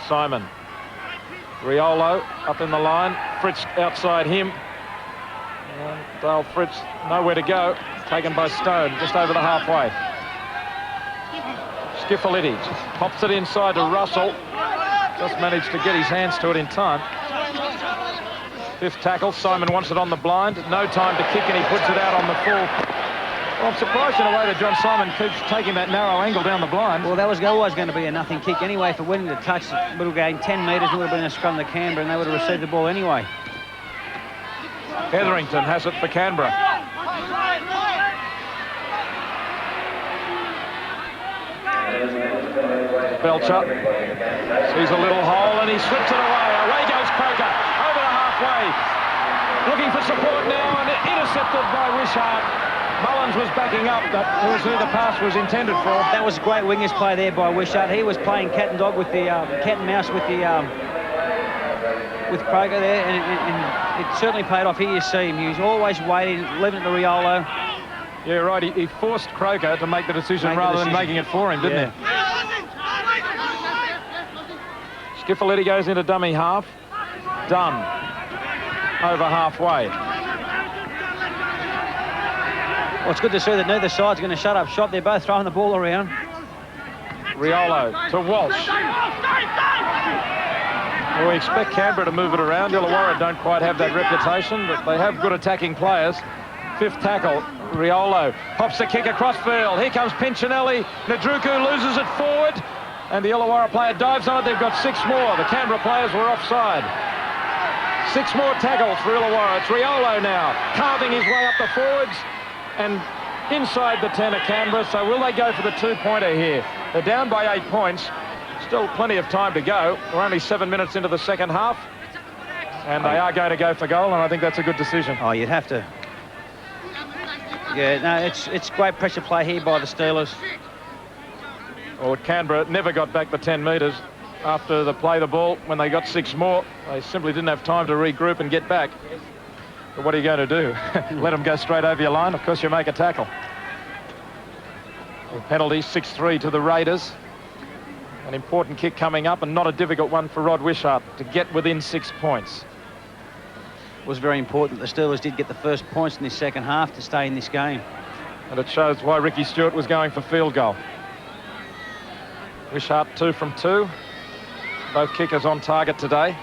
S3: Simon. Riolo up in the line. Fritz outside him. And Dale Fritz nowhere to go. Taken by Stone just over the halfway. Skiffaletti pops it inside to Russell. Just managed to get his hands to it in time. Fifth tackle. Simon wants it on the blind. No time to kick, and he puts it out on the full. Well, I'm surprised in a way that John Simon keeps taking that narrow angle down the blind.
S4: Well, that was always going to be a nothing kick anyway. If it went into touch, it would have gained 10 metres and would have been a scrum to Canberra, and they would have received the ball anyway.
S3: Etherington has it for Canberra. Belcher sees a little hole and he slips it away. Away goes Croker over the halfway. Looking for support now and intercepted by Wishart. Mullins was backing up, but it was who the pass was intended for.
S4: That was a great wingers play there by Wishart. He was playing cat and dog with the cat and mouse with the with Croker there, and it certainly paid off. Here you see him. He was always waiting, leaving it to Riolo.
S3: Yeah, right. He forced Croker to make the decision rather than making it for him, didn't he? Skiffaletti goes into dummy half. Done. Over halfway.
S4: Well, it's good to see that neither side's going to shut up shop. They're both throwing the ball around.
S3: Riolo to Walsh. Well, we expect Canberra to move it around. Illawarra don't quite have that reputation, but they have good attacking players. Fifth tackle, Riolo pops the kick across field. Here comes Pinchinelli. Nadruku loses it forward, and the Illawarra player dives on it. They've got 6 more. The Canberra players were offside. 6 more tackles for Illawarra. It's Riolo now, carving his way up the forwards and inside the 10 of Canberra. So will they go for the 2-pointer here? They're down by 8 points. Still plenty of time to go. We're only 7 minutes into the second half, and they are going to go for goal, and I think that's a good decision.
S4: Oh, you'd have to. Yeah, no, it's great pressure play here by the Steelers.
S3: Well, Canberra never got back the 10 metres after they play the ball. When they got 6 more, they simply didn't have time to regroup and get back. But what are you going to do? Let them go straight over your line? Of course you make a tackle. A penalty, 6-3 to the Raiders. An important kick coming up, and not a difficult one for Rod Wishart to get within 6 points.
S4: It was very important the Steelers did get the first points in this second half to stay in this game.
S3: And it shows why Ricky Stewart was going for field goal. Wishart 2 from 2. Both kickers on target today.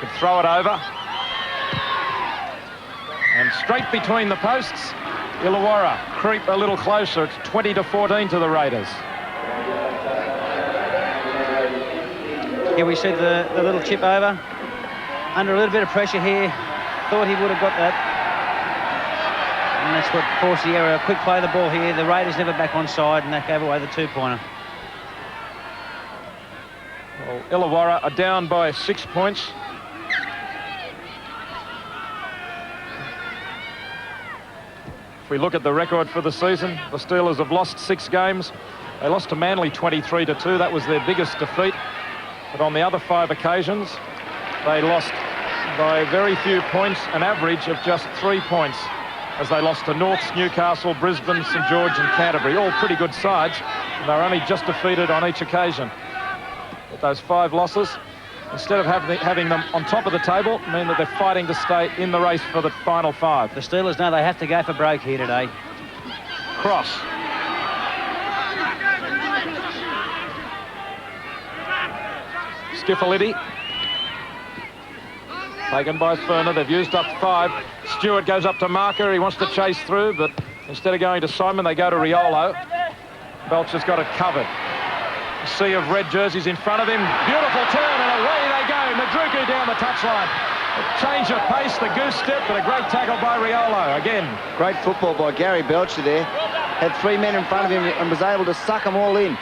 S3: Could throw it over. And straight between the posts. Illawarra creep a little closer. It's 20-14 to the Raiders.
S4: Here we see the little chip over. Under a little bit of pressure here. Thought he would have got that. And that's what forced the error. A quick play of the ball here. The Raiders never back on side, and that gave away the 2-pointer.
S3: Well, Illawarra are down by 6 points. If we look at the record for the season, the Steelers have lost 6 games. They lost to Manly 23-2. That was their biggest defeat. But on the other 5 occasions, they lost by very few points, an average of just 3 points, as they lost to Norths, Newcastle, Brisbane, St George and Canterbury. All pretty good sides, and they're only just defeated on each occasion. But those 5 losses, instead of having them on top of the table, mean that they're fighting to stay in the race for the final 5.
S4: The Steelers know they have to go for broke here today.
S3: Cross. Skiffaletti. Taken by Furner. They've used up 5. Stewart goes up to marker. He wants to chase through, but instead of going to Simon, they go to Riolo. Belcher's got it covered. A sea of red jerseys in front of him. Beautiful turn, and away they go. Nadruku down the touchline. A change of pace, the goose step, but a great tackle by Riolo. Again,
S5: great football by Gary Belcher there. Had 3 men in front of him and was able to suck them all in.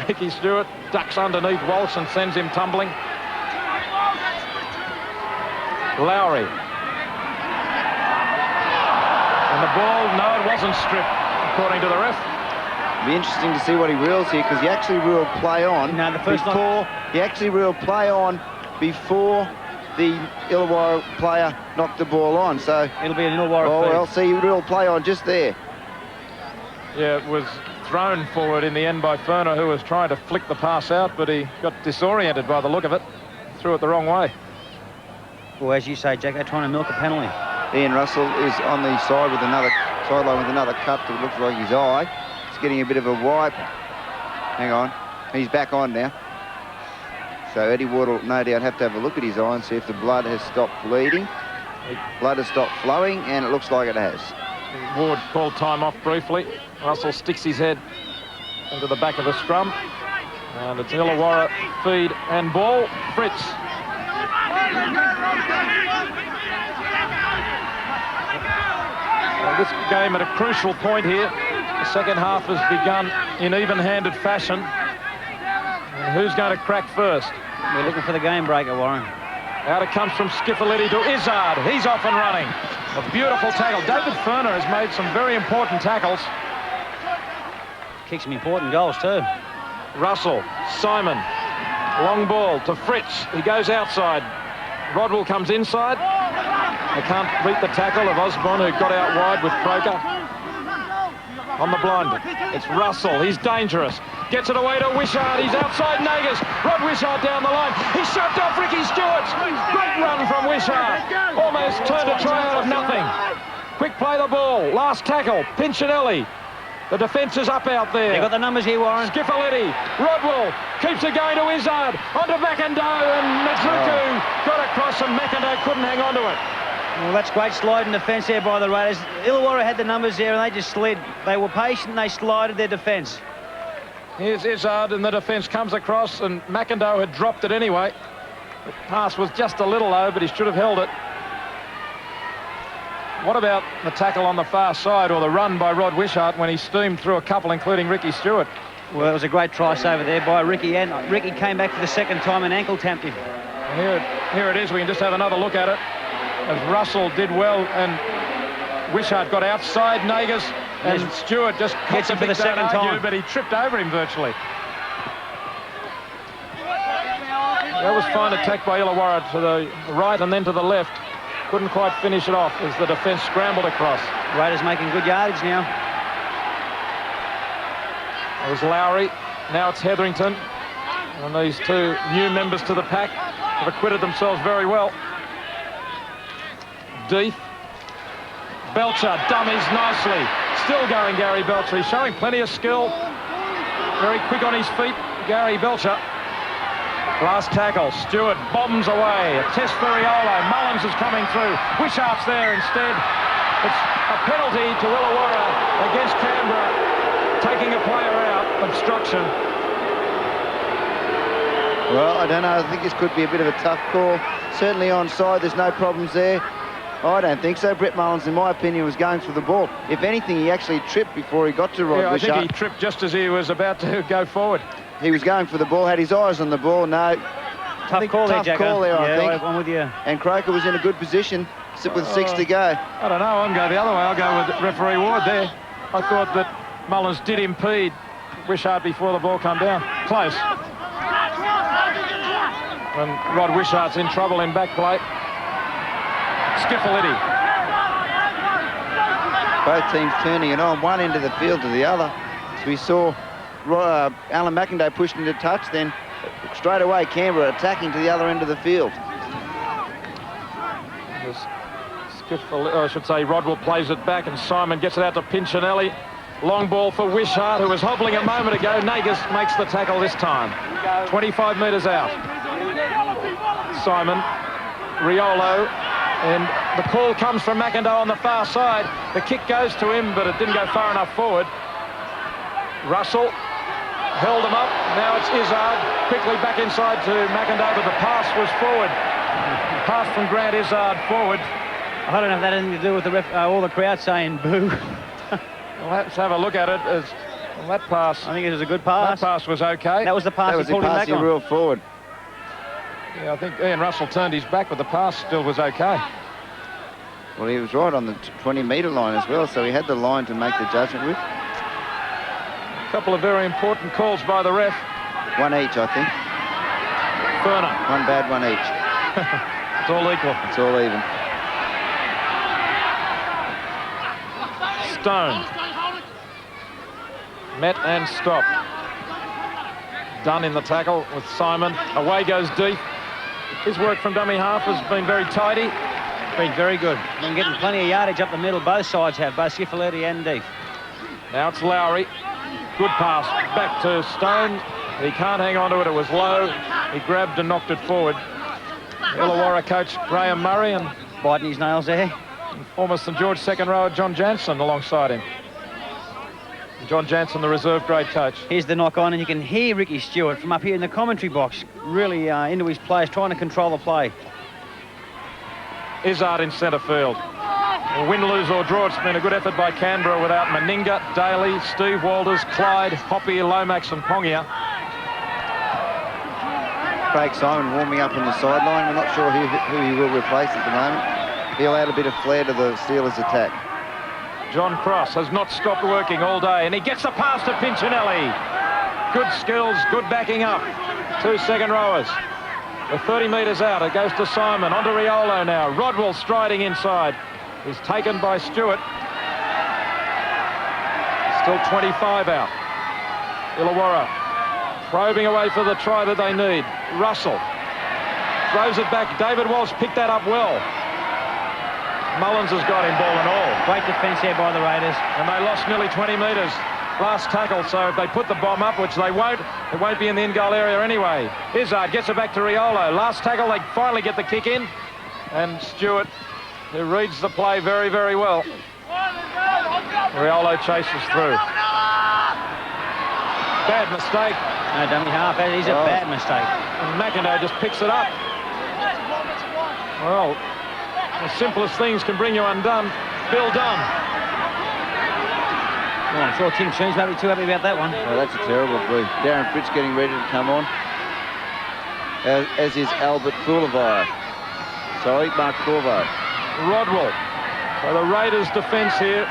S3: Ricky Stewart ducks underneath Walsh and sends him tumbling. Lowry. And the ball, no, it wasn't stripped, according to the ref.
S5: It'll be interesting to see what he rules here, because he actually ruled play on before the Illawarra player knocked the ball on. So
S4: it'll be an Illawarra.
S5: Oh, well, see, he ruled play on just there.
S3: Yeah, it was thrown forward in the end by Furner, who was trying to flick the pass out, but he got disoriented by the look of it. Threw it the wrong way.
S4: Well, as you say, Jack, they're trying to milk a penalty.
S5: Ian Russell is on the side with another sideline with another cut that looks like his eye. He's getting a bit of a wipe. Hang on. He's back on now. So Eddie Ward will no doubt have to have a look at his eye and see if the blood has stopped bleeding. Blood has stopped flowing, and it looks like it has.
S3: Ward called time off briefly. Russell sticks his head into the back of the scrum. And it's Illawarra feed and ball. Fritz. Well, this game at a crucial point here. The second half has begun in even-handed fashion. And who's going to crack first?
S4: We're looking for the game breaker, Warren.
S3: Out it comes from Skiffaletti to Izzard. He's off and running. A beautiful tackle. David Furner has made some very important tackles.
S4: Kicked some important goals too.
S3: Russell, Simon, long ball to Fritz. He goes outside. Rodwell comes inside. They can't beat the tackle of Osborne, who got out wide with Croker. On the blind, it's Russell. He's dangerous. Gets it away to Wishart. He's outside Nagas. Rod Wishart down the line. He shoved off Ricky Stewart. Great run from Wishart. Almost turned a try out of nothing. Quick play the ball. Last tackle. Pinchinelli. The defence is up out there.
S4: They got the numbers here, Warren.
S3: Skiffaletti. Rodwell keeps it going to Izzard. Onto McIndoe, and Madruku got across, and McIndoe couldn't hang on to it.
S4: Well, that's great sliding defence there by the Raiders. Illawarra had the numbers there, and they just slid. They were patient, they slided their defence.
S3: Here's Izzard, and the defence comes across, and McIndoe had dropped it anyway. The pass was just a little low, but he should have held it. What about the tackle on the far side, or the run by Rod Wishart when he steamed through a couple, including Ricky Stewart?
S4: Well, it was a great try saver there by Ricky, and Ricky came back for the second time and ankle tapped him.
S3: Here it is. We can just have another look at it. As Russell did well, and Wishart got outside Nagas, and Stewart just
S4: gets him for the second time.
S3: But he tripped over him virtually. That was fine attack by Illawarra to the right and then to the left. Couldn't quite finish it off as the defence scrambled across.
S4: Raiders making good yardage now.
S3: It was Lowry. Now it's Hetherington. And these two new members to the pack have acquitted themselves very well. Deep. Belcher dummies nicely. Still going, Gary Belcher. He's showing plenty of skill. Very quick on his feet, Gary Belcher. Last tackle, Stewart bombs away. A test for Riolo. Mullins is coming through. Wishart's there instead. It's a penalty to Illawarra against Canberra. Taking a player out. Obstruction.
S5: Well, I don't know. I think this could be a bit of a tough call. Certainly onside, there's no problems there. I don't think so. Brett Mullins, in my opinion, was going for the ball. If anything, he actually tripped before he got to Rod Wishart.
S3: I think he tripped just as he was about to go forward.
S5: He was going for the ball, had his eyes on the ball. No.
S4: Tough call there, Jacko.
S5: I think.
S4: I'm with you.
S5: And Croker was in a good position with 6 to go.
S3: I don't know. I'm going the other way. I'll go with referee Ward there. I thought that Mullins did impede Wishart before the ball come down. Close. And Rod Wishart's in trouble in back play. Skiffaletti.
S5: Both teams turning it on, one end of the field to the other. So we saw Alan McIndoe pushed into touch, then straight away Canberra attacking to the other end of the field.
S3: I should say Rodwell plays it back, and Simon gets it out to Pinchinelli. Long ball for Wishart, who was hobbling a moment ago. Nagas makes the tackle this time. 25 metres out. Simon, Riolo, and the call comes from McIndoe on the far side. The kick goes to him, but it didn't go far enough forward. Russell held him up. Now it's Izzard. Quickly back inside to McIndoe, but the pass was forward. Pass from Grant Izzard forward.
S4: I don't know if that had anything to do with the all the crowd saying boo.
S3: Well, let's have a look at it. Well, that pass.
S4: I think it was a good pass.
S3: That pass was okay.
S4: That was the pass he pulled him back on.
S5: Real forward.
S3: Yeah, I think Ian Russell turned his back, but the pass still was okay.
S5: Well, he was right on the 20-metre line as well, so he had the line to make the judgment with.
S3: A couple of very important calls by the ref.
S5: One each, I think.
S3: Furner.
S5: One bad, one each.
S3: It's all equal.
S5: It's all even.
S3: Stone. Met and stopped. Done in the tackle with Simon. Away goes Deep. His work from dummy half has been very tidy.
S4: Been very good. Been getting plenty of yardage up the middle. Both sides have, both Skiffaletti and Deep.
S3: Now it's Lowry. Good pass back to Stone. He can't hang on to it. It was low. He grabbed and knocked it forward. Illawarra coach Graham Murray, and
S4: biting his nails there.
S3: And former St George second rower John Jansen alongside him. John Jansen, the reserve grade coach.
S4: Here's the knock on, and you can hear Ricky Stewart from up here in the commentary box, really into his players, trying to control the play.
S3: Izzard in centre field. Win, lose or draw, it's been a good effort by Canberra without Meninga, Daly, Steve Walters, Clyde, Hoppy, Lomax and Pongia.
S5: Craig Simon warming up on the sideline. We're not sure who he will replace at the moment. He'll add a bit of flair to the Steelers' attack.
S3: John Cross has not stopped working all day, and he gets the pass to Pincinelli. Good skills, good backing up. 2 second rowers. They're 30 metres out. It goes to Simon. On to Riolo now. Rodwell striding inside. He's taken by Stewart. Still 25 out. Illawarra probing away for the try that they need. Russell throws it back. David Walsh picked that up well. Mullins has got him, ball and all.
S4: Great defence here by the Raiders.
S3: And they lost nearly 20 metres. Last tackle, so if they put the bomb up, which they won't, it won't be in the in-goal area anyway. Izzard gets it back to Riolo. Last tackle, they finally get the kick in. And Stewart, who reads the play very, very well. Riolo chases through. Bad mistake.
S4: No dummy half, that is a bad mistake.
S3: And McIndoe just picks it up. Well, the simplest things can bring you undone. Bill Dunn.
S4: Well, I'm sure Tim Sheens won't be too happy about that one.
S5: Oh, that's a terrible blue. Darren Fritz getting ready to come on. As is Albert Fulavire. Sorry, Mark Corvo.
S3: Rodwell. So the Raiders' defence here,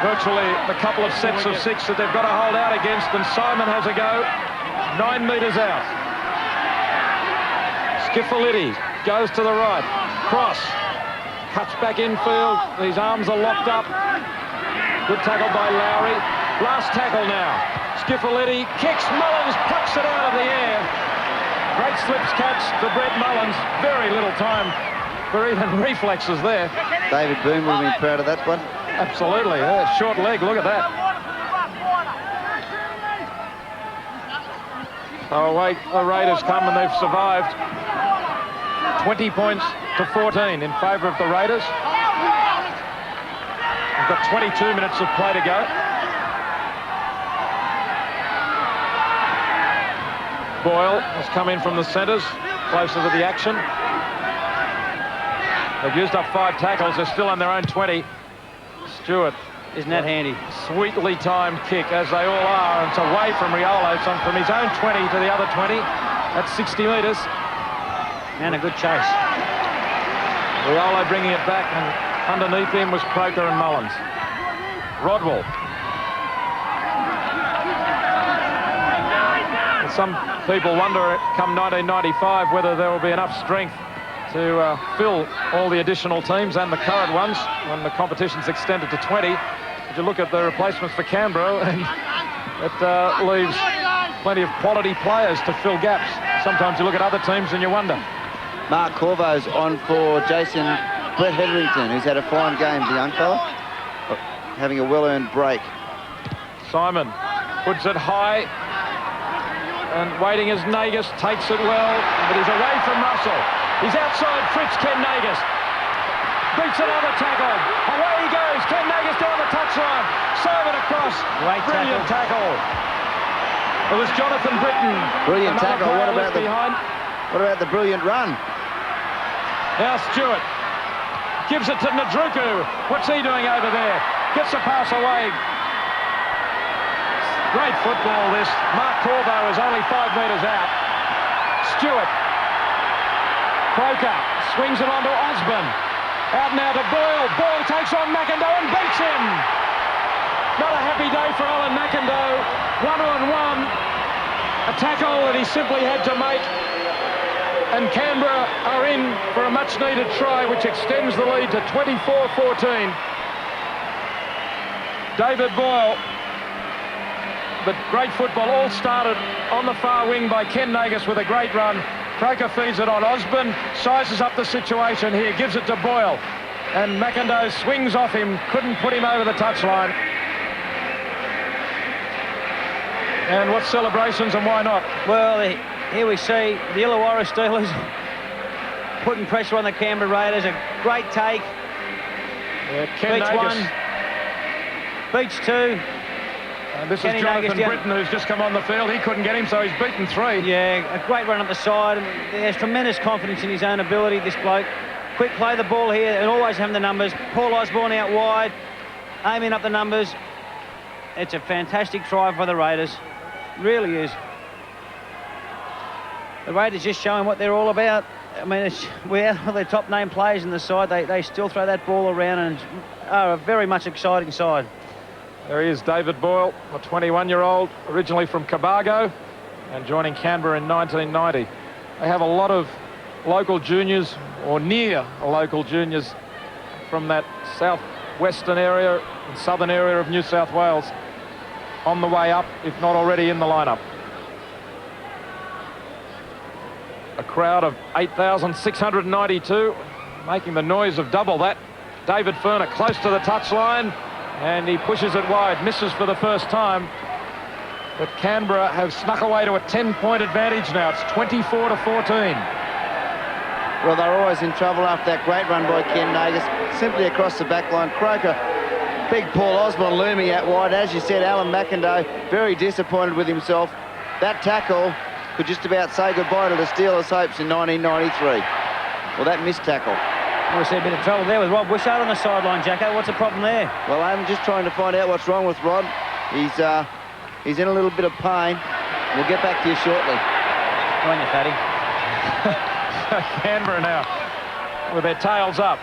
S3: virtually a couple of sets of 6 that they've got to hold out against, and Simon has a go. 9 metres out. Skiffolitti goes to the right. Cross. Cuts back infield. These arms are locked up. Good tackle by Lowry. Last tackle now. Skiffolitti kicks. Mullins plucks it out of the air. Great slips catch to Brett Mullins. Very little time for even reflexes there.
S5: David Boone would have been proud of that one.
S3: Absolutely. Yeah, short leg. Look at that. So away the Raiders come, and they've survived. 20 points to 14 in favour of the Raiders. We've got 22 minutes of play to go. Boyle has come in from the centres, closer to the action. They've used up 5 tackles. They're still on their own 20. Stewart.
S4: Isn't that handy?
S3: Sweetly timed kick, as they all are. And it's away from Riolo, so from his own 20 to the other 20. That's 60 metres.
S4: And a good chase.
S3: Riolo bringing it back, and underneath him was Croker and Mullins. Rodwell. And some people wonder, come 1995, whether there will be enough strength to fill all the additional teams and the current ones when the competition's extended to 20. If you look at the replacements for Canberra, and it leaves plenty of quality players to fill gaps. Sometimes you look at other teams and you wonder.
S5: Mark Corvo's on for Jason Brett Hetherington, who's had a fine game, the young fella, having a well-earned break.
S3: Simon puts it high, and waiting as Nagus takes it well, but he's away from Russell. He's outside Fritz, Ken Nagus. Beats another tackle. Away he goes. Ken Nagus down the touchline. Simon across. Brilliant tackle. It was Jonathan Britton.
S5: Brilliant tackle. What about the brilliant run?
S3: Now Stewart gives it to Nadruku. What's he doing over there? Gets the pass away. Great football this. Mark Corvo is only 5 metres out. Stewart. Croker swings it onto Osborne. Out now to Boyle. Boyle takes on McIndoe and beats him. Not a happy day for Alan McIndoe. 1-on-1. A tackle that he simply had to make. And Canberra are in for a much-needed try, which extends the lead to 24-14. David Boyle. But great football all started on the far wing by Ken Nagus with a great run. Croker feeds it on. Osborne sizes up the situation here, gives it to Boyle. And McIndoe swings off him, couldn't put him over the touchline. And what celebrations, and why not?
S4: Well, here we see the Illawarra Steelers putting pressure on the Canberra Raiders. A great take.
S3: Ken
S4: Beats
S3: Nagus.
S4: 1. Beats 2.
S3: And this
S4: Kenny
S3: is Jonathan
S4: Nagus
S3: Britton, who's just come on the field. He couldn't get him, so he's beaten 3.
S4: Yeah, a great run up the side. And he has tremendous confidence in his own ability, this bloke. Quick play the ball here and always having the numbers. Paul Osborne out wide, aiming up the numbers. It's a fantastic try for the Raiders. Really is. The Raiders just showing what they're all about. I mean, without all their top name players in the side, they still throw that ball around and are a very much exciting side.
S3: There he is, David Boyle, a 21-year-old, originally from Cobargo and joining Canberra in 1990. They have a lot of local juniors, or near local juniors, from that southwestern area and southern area of New South Wales on the way up, if not already in the lineup. A crowd of 8,692, making the noise of double that. David Furner close to the touchline, and he pushes it wide, misses for the first time. But Canberra have snuck away to a 10-point advantage now. It's 24-14.
S5: Well, they're always in trouble after that great run by Ken Nagus. Simply across the back line. Croker, big Paul Osborne looming out wide. As you said, Alan McIndoe very disappointed with himself. That tackle could just about say goodbye to the Steelers' hopes in 1993. Well, that missed tackle.
S4: We see a bit of trouble there with Rob Wishart on the sideline, Jacko. What's the problem there?
S5: Well, I'm just trying to find out what's wrong with Rod. He's in a little bit of pain. We'll get back to you shortly.
S4: Go on you, Fatty.
S3: Canberra now with their tails up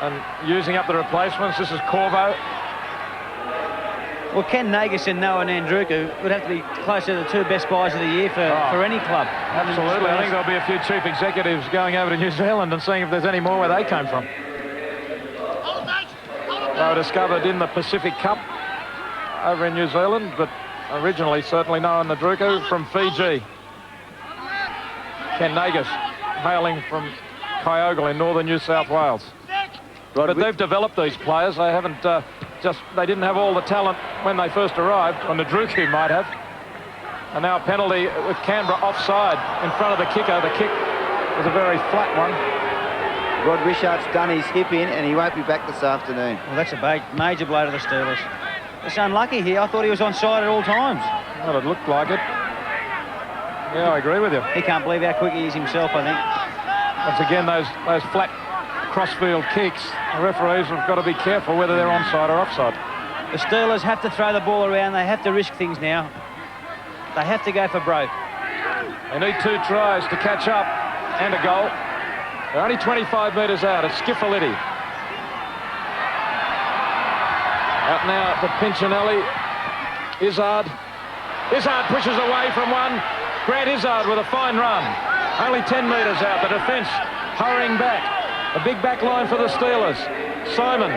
S3: and using up the replacements. This is Corvo.
S4: Well, Ken Nagus and Noah Nandruku would have to be close to the 2 best buys of the year for any club.
S3: Absolutely. I think there'll be a few chief executives going over to New Zealand and seeing if there's any more where they came from. They were discovered in the Pacific Cup over in New Zealand, but originally certainly Noah Nandruku from Fiji. Ken Nagus hailing from Kyogle in northern New South Wales. But they've developed these players. They haven't they didn't have all the talent when they first arrived, or Nandruku might have. And now a penalty with Canberra offside in front of the kicker. The kick was a very flat one.
S5: Rod Wishart's done his hip in and he won't be back this afternoon.
S4: Well, that's a major blow to the Steelers. It's unlucky here. I thought he was onside at all times.
S3: Well, it looked like it. Yeah, I agree with you.
S4: He can't believe how quick he is himself, I think.
S3: Once again, those flat crossfield kicks, the referees have got to be careful whether they're onside or offside.
S4: The Steelers have to throw the ball around. They have to risk things now. They have to go for broke.
S3: They need 2 tries to catch up and a goal. They're only 25 metres out. It's Skiffaliti. Out now for Pinchinelli. Izzard pushes away from one. Grant Izzard with a fine run. Only 10 metres out. The defence hurrying back. A big back line for the Steelers. Simon.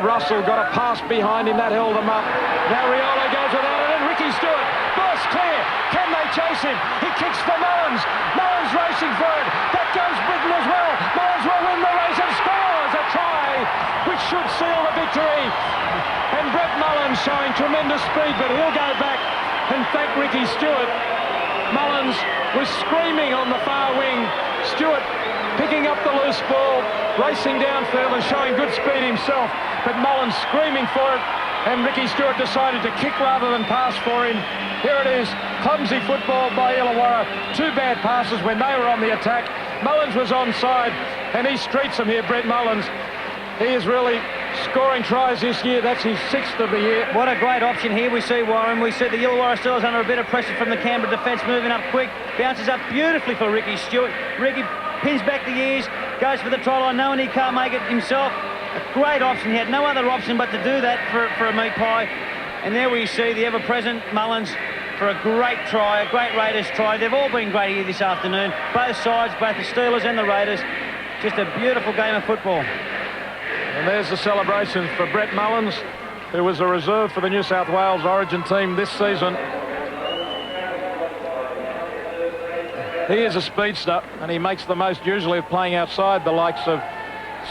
S3: Russell got a pass behind him. That held them up. Now Riolo goes without it, and Ricky Stewart bursts clear. Can they chase him? He kicks for Mullins. Mullins racing for it. That goes Britton as well. Mullins will win the race and scores a try, which should seal the victory. And Brett Mullins showing tremendous speed, but he'll go back and thank Ricky Stewart. Mullins was screaming on the far wing. Stewart picking up the loose ball, racing downfield and showing good speed himself. But Mullins screaming for it, and Ricky Stewart decided to kick rather than pass for him. Here it is, clumsy football by Illawarra. 2 bad passes when they were on the attack. Mullins was onside, and he streets them here, Brett Mullins. He is really scoring tries this year. That's his 6th of the year.
S4: What a great option here we see, Warren. We see the Illawarra Steelers under a bit of pressure from the Canberra defence, moving up quick. Bounces up beautifully for Ricky Stewart. Ricky pins back the ears, goes for the try line, knowing he can't make it himself. A great option. He had no other option but to do that for a meat pie. And there we see the ever-present Mullins for a great try, a great Raiders try. They've all been great here this afternoon. Both sides, both the Steelers and the Raiders. Just a beautiful game of football.
S3: And there's the celebrations for Brett Mullins, who was a reserve for the New South Wales Origin team this season. He is a speedster, and he makes the most usually of playing outside the likes of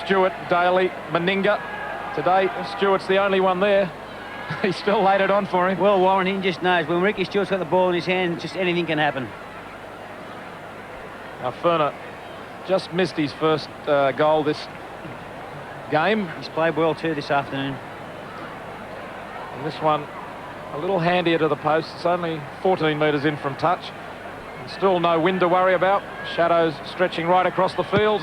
S3: Stewart, Daly, Meninga. Today, Stewart's the only one there. He still laid it on for him.
S4: Well, Warren, he just knows when Ricky Stewart's got the ball in his hand, just anything can happen.
S3: Now Furner just missed his first goal this game.
S4: He's played well too this afternoon.
S3: And this one a little handier to the post. It's only 14 metres in from touch. And still no wind to worry about. Shadows stretching right across the field.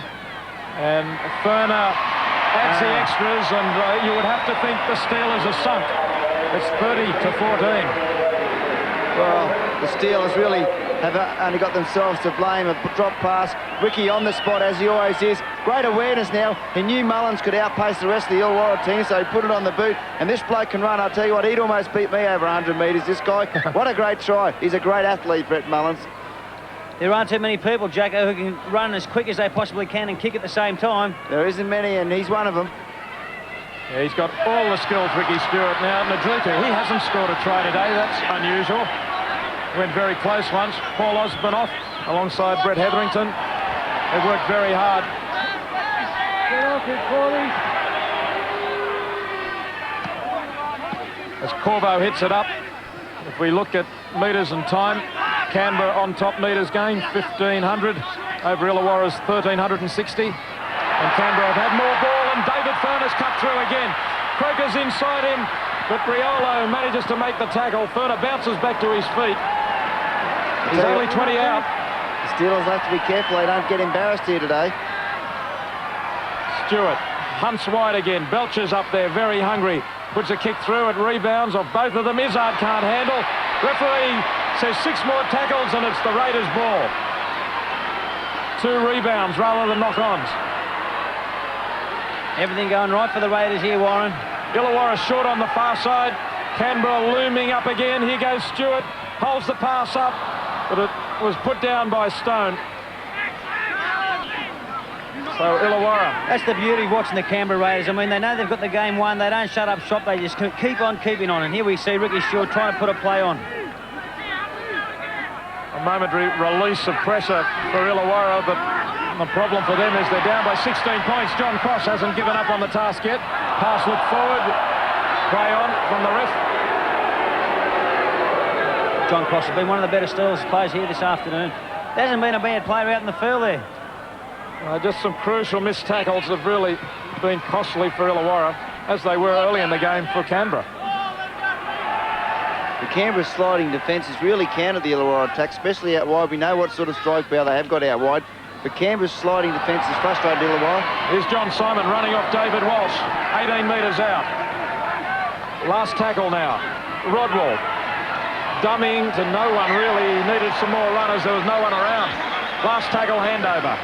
S3: And Ferner adds the extras, and you would have to think the Steelers are sunk. It's 30-14.
S5: Well, the Steelers really have only got themselves to blame. A drop pass. Ricky on the spot, as he always is. Great awareness now. He knew Mullins could outpace the rest of the Illawarra team, so he put it on the boot. And this bloke can run. I'll tell you what, he'd almost beat me over 100 metres, this guy. What a great try. He's a great athlete, Brett Mullins.
S4: There aren't too many people, Jacko, who can run as quick as they possibly can and kick at the same time.
S5: There isn't many, and he's one of them.
S3: Yeah, he's got all the skills, Ricky Stewart. Now, Nadruka, he hasn't scored a try today. That's unusual. Went very close once. Paul Osborne off alongside Brett Hetherington. They worked very hard. Get off it, Paulie. As Corvo hits it up, if we look at metres and time, Canberra on top metres gained, 1,500 over Illawarra's 1,360. And Canberra have had more ball, and David Furner's cut through again. Croker's inside him, but Riolo manages to make the tackle. Furner bounces back to his feet. He's only 20 out.
S5: The Steelers have to be careful they don't get embarrassed here today.
S3: Stewart hunts wide again. Belcher's up there, very hungry. Puts a kick through, it rebounds off both of them. Izzard can't handle. Referee says 6 more tackles, and it's the Raiders' ball. 2 rebounds rather than knock-ons.
S4: Everything going right for the Raiders here, Warren.
S3: Illawarra short on the far side. Canberra looming up again. Here goes Stewart. Holds the pass up, but it was put down by Stone. So Illawarra.
S4: That's the beauty of watching the Canberra Raiders. I mean, they know they've got the game won. They don't shut up shop. They just keep on keeping on. And here we see Ricky Stewart trying to put a play on.
S3: A momentary release of pressure for Illawarra, but the problem for them is they're down by 16 points. John Cross hasn't given up on the task yet. Pass look forward. Play on from the ref.
S4: John Cross has been one of the better Steelers players here this afternoon. There hasn't been a bad player out in the field there.
S3: Just some crucial missed tackles have really been costly for Illawarra, as they were early in the game for Canberra.
S5: The Canberra sliding defence has really countered the Illawarra attack, especially out wide. We know what sort of strike power they have got out wide, but Canberra's sliding defence has frustrated Illawarra.
S3: Here's John Simon running off David Walsh, 18 metres out. Last tackle now. Rodwell. Dummying to no one, really. He needed some more runners. There was no one around. Last tackle handover.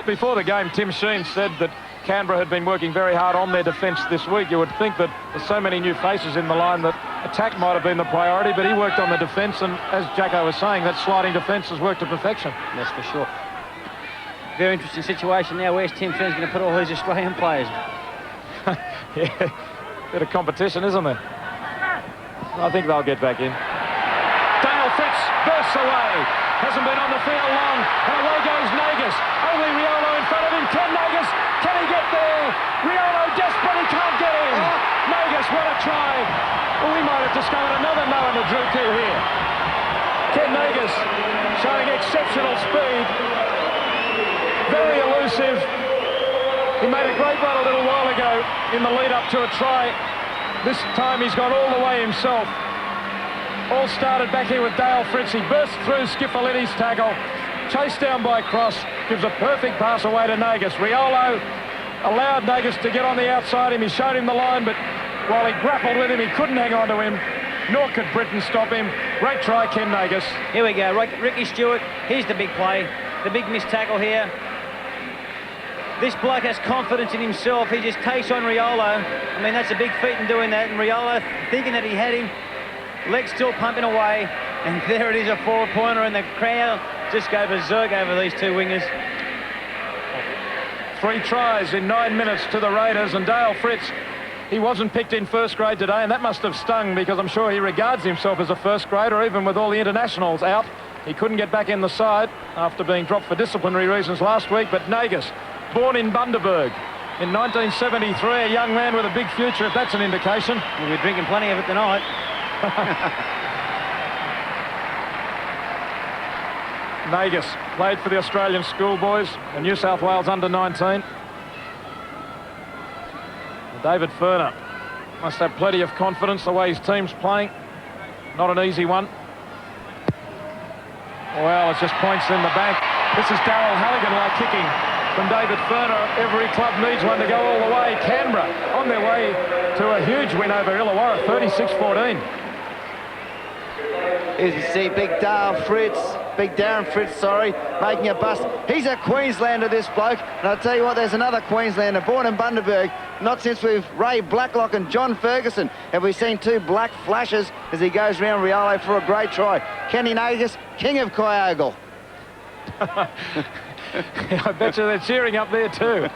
S3: Before the game, Tim Sheen said that Canberra had been working very hard on their defence this week. You would think that there's so many new faces in the line that attack might have been the priority, but he worked on the defence, and as Jacko was saying, that sliding defence has worked to perfection.
S4: That's for sure. Very interesting situation now. Where's Tim Sheen's going to put all these Australian players?
S3: Yeah, bit of competition, isn't there? I think they'll get back in. Dale Fitz bursts away. Hasn't been on the field long. And away goes Nagus. Only Riolo in front of him. Ken Nagus. Can he get there? Riolo desperate. He can't get in. Nagus, what a try. Well, we might have discovered another Noah Nadruku here. Ken Nagus showing exceptional speed. Very elusive. He made a great run a little while ago in the lead up to a try. This time he's gone all the way himself. All started back here with Dale Fritz. He burst through Skiffalini's tackle. Chased down by Cross. Gives a perfect pass away to Nagus. Riolo allowed Nagus to get on the outside him. He showed him the line, but while he grappled with him, he couldn't hang on to him. Nor could Britton stop him. Great try, Ken Nagus.
S4: Here we go. Ricky Stewart. Here's the big play. The big missed tackle here. This bloke has confidence in himself. He just takes on Riolo. I mean, that's a big feat in doing that. And Riolo, thinking that he had him, legs still pumping away. And there it is, a 4-pointer, and the crowd just go berserk over these two wingers.
S3: 3 tries in 9 minutes to the Raiders, and Dale Fritz, he wasn't picked in first grade today, and that must have stung, because I'm sure he regards himself as a first grader, even with all the internationals out. He couldn't get back in the side after being dropped for disciplinary reasons last week, but Nagus, born in Bundaberg in 1973, a young man with a big future, if that's an indication.
S4: We'll be drinking plenty of it tonight.
S3: Nagus played for the Australian schoolboys and New South Wales under-19. David Furner must have plenty of confidence the way his team's playing. Not an easy one. Well, it's just points in the bank. This is Darryl Halligan-like kicking from David Furner. Every club needs one to go all the way. Canberra on their way to a huge win over Illawarra, 36-14.
S5: As you see, Big Darren Fritz, making a bust. He's a Queenslander, this bloke. And I'll tell you what, there's another Queenslander, born in Bundaberg. Not since we've Ray Blacklock and John Ferguson have we seen two black flashes as he goes round Rialo for a great try. Kenny Nagus, king of Kyogle.
S3: I bet you they're cheering up there too.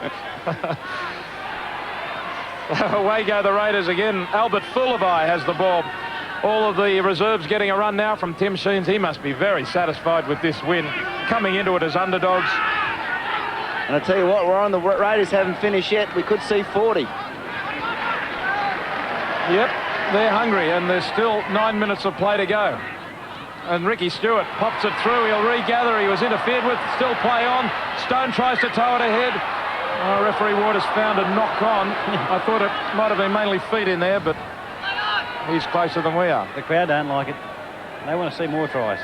S3: Away go the Raiders again. Albert Fullerby has the ball. All of the reserves getting a run now from Tim Sheens. He must be very satisfied with this win, coming into it as underdogs.
S5: And I tell you what, Warren, the Raiders haven't finished yet. We could see 40.
S3: Yep, they're hungry, and there's still 9 minutes of play to go. And Ricky Stewart pops it through. He'll regather. He was interfered with. Still play on. Stone tries to tow it ahead. Referee Waters found a knock on. I thought it might have been mainly feet in there, but he's closer than we are.
S4: The crowd don't like it. They want to see more tries.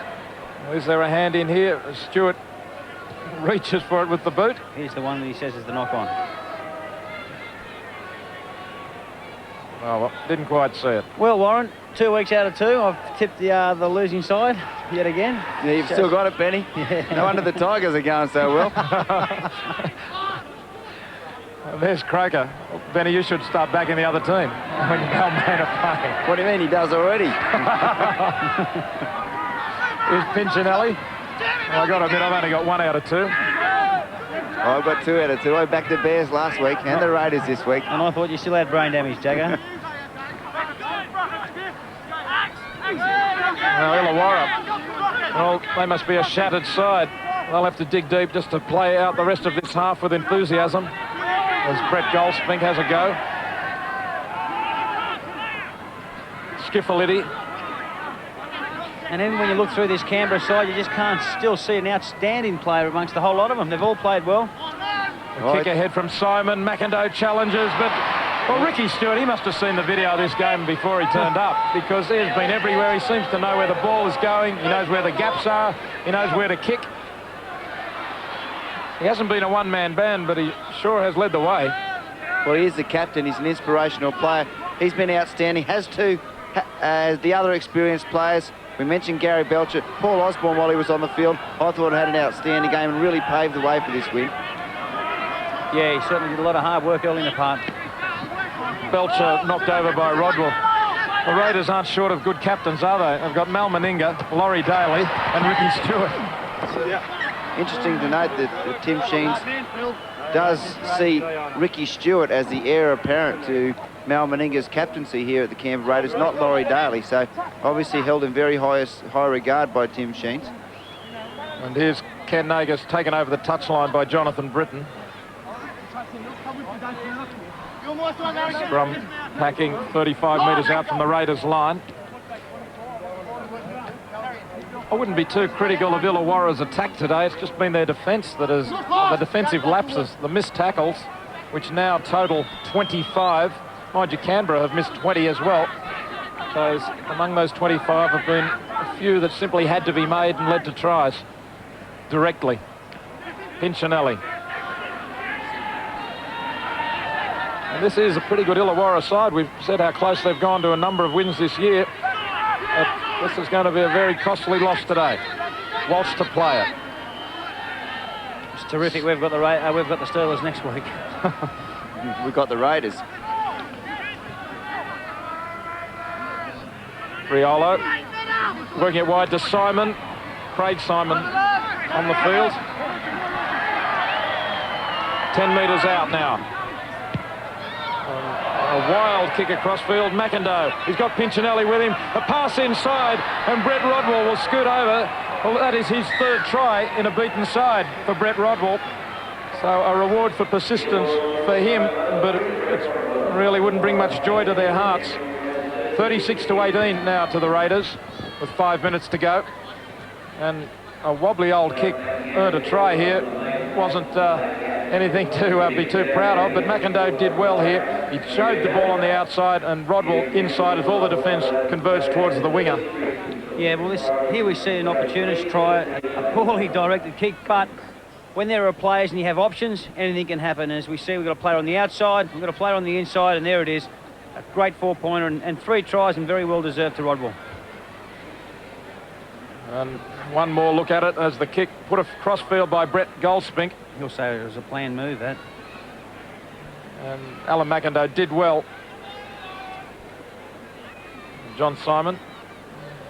S3: Is there a hand in here? Stewart reaches for it with the boot.
S4: Here's the one that he says is the knock on.
S3: Oh, well, didn't quite see it.
S4: Well, Warren, 2 weeks out of 2, I've tipped the losing side yet again.
S5: Yeah, you've still got it, Benny. Yeah. No wonder the Tigers are going so well.
S3: There's Croker. Benny, you should start back in the other team. When Balmain are playing.
S5: What do you mean? He does already.
S3: Here's Pinchinelli. Well, I got to admit, I've only got 1 out of 2.
S5: I've got 2 out of 2. I backed the Bears last week and the Raiders this week.
S4: And I thought you still had brain damage, Jagger.
S3: Now, Illawarra, well, they must be a shattered side. They'll have to dig deep just to play out the rest of this half with enthusiasm. As Brett Goldspink has a go. Skiffality.
S4: And even when you look through this Canberra side, you just can't still see an outstanding player amongst the whole lot of them. They've all played well.
S3: A kick ahead from Simon. McIndoe challenges, but... Well, Ricky Stewart, he must have seen the video of this game before he turned up, because he's been everywhere. He seems to know where the ball is going. He knows where the gaps are. He knows where to kick. He hasn't been a one-man band, but he sure has led the way.
S5: Well, he is the captain. He's an inspirational player. He's been outstanding, has too, as the other experienced players. We mentioned Gary Belcher. Paul Osborne, while he was on the field, I thought had an outstanding game and really paved the way for this win.
S4: Yeah, he certainly did a lot of hard work early in the part.
S3: Belcher knocked over by Rodwell. The Raiders aren't short of good captains, are they? They've got Mal Meninga, Laurie Daly and Ricky Stewart.
S5: Interesting to note that Tim Sheens does see Ricky Stewart as the heir apparent to Mal Meninga's captaincy here at the Canberra Raiders, not Laurie Daly. So obviously held in very high regard by Tim Sheens.
S3: And here's Ken Nagus taken over the touchline by Jonathan Britton. Scrum packing 35 metres out from the Raiders line. I wouldn't be too critical of Illawarra's attack today. It's just been their defence that has, the defensive lapses, the missed tackles, which now total 25. Mind you, Canberra have missed 20 as well. So among those 25 have been a few that simply had to be made and led to tries directly. Pinchinelli. And this is a pretty good Illawarra side. We've said how close they've gone to a number of wins this year. But this is going to be a very costly loss today. Walsh to play it.
S4: It's terrific. We've got the Steelers next week.
S5: We've got the Raiders.
S3: Riolo working it wide to Simon. Craig Simon on the field. 10 metres out now. A wild kick across field. McIndoe. He's got Pinchinelli with him. A pass inside, and Brett Rodwell will scoot over. Well, that is his 3rd try in a beaten side for Brett Rodwell. So a reward for persistence for him, but it really wouldn't bring much joy to their hearts. 36-18 now to the Raiders with 5 minutes to go. And a wobbly old kick earned a try here. Wasn't anything to be too proud of, but McIndoe did well here. He showed the ball on the outside, and Rodwell inside as all the defence converged towards the winger.
S4: Yeah, well, here we see an opportunist try a poorly directed kick, but when there are players and you have options, anything can happen. As we see, we've got a player on the outside, we've got a player on the inside, and there it is. A great four-pointer and 3 tries, and very well deserved to Rodwell.
S3: And one more look at it as the kick put across field by Brett Goldspink.
S4: He'll say it was a planned move, that.
S3: And Alan McIndoe did well. John Simon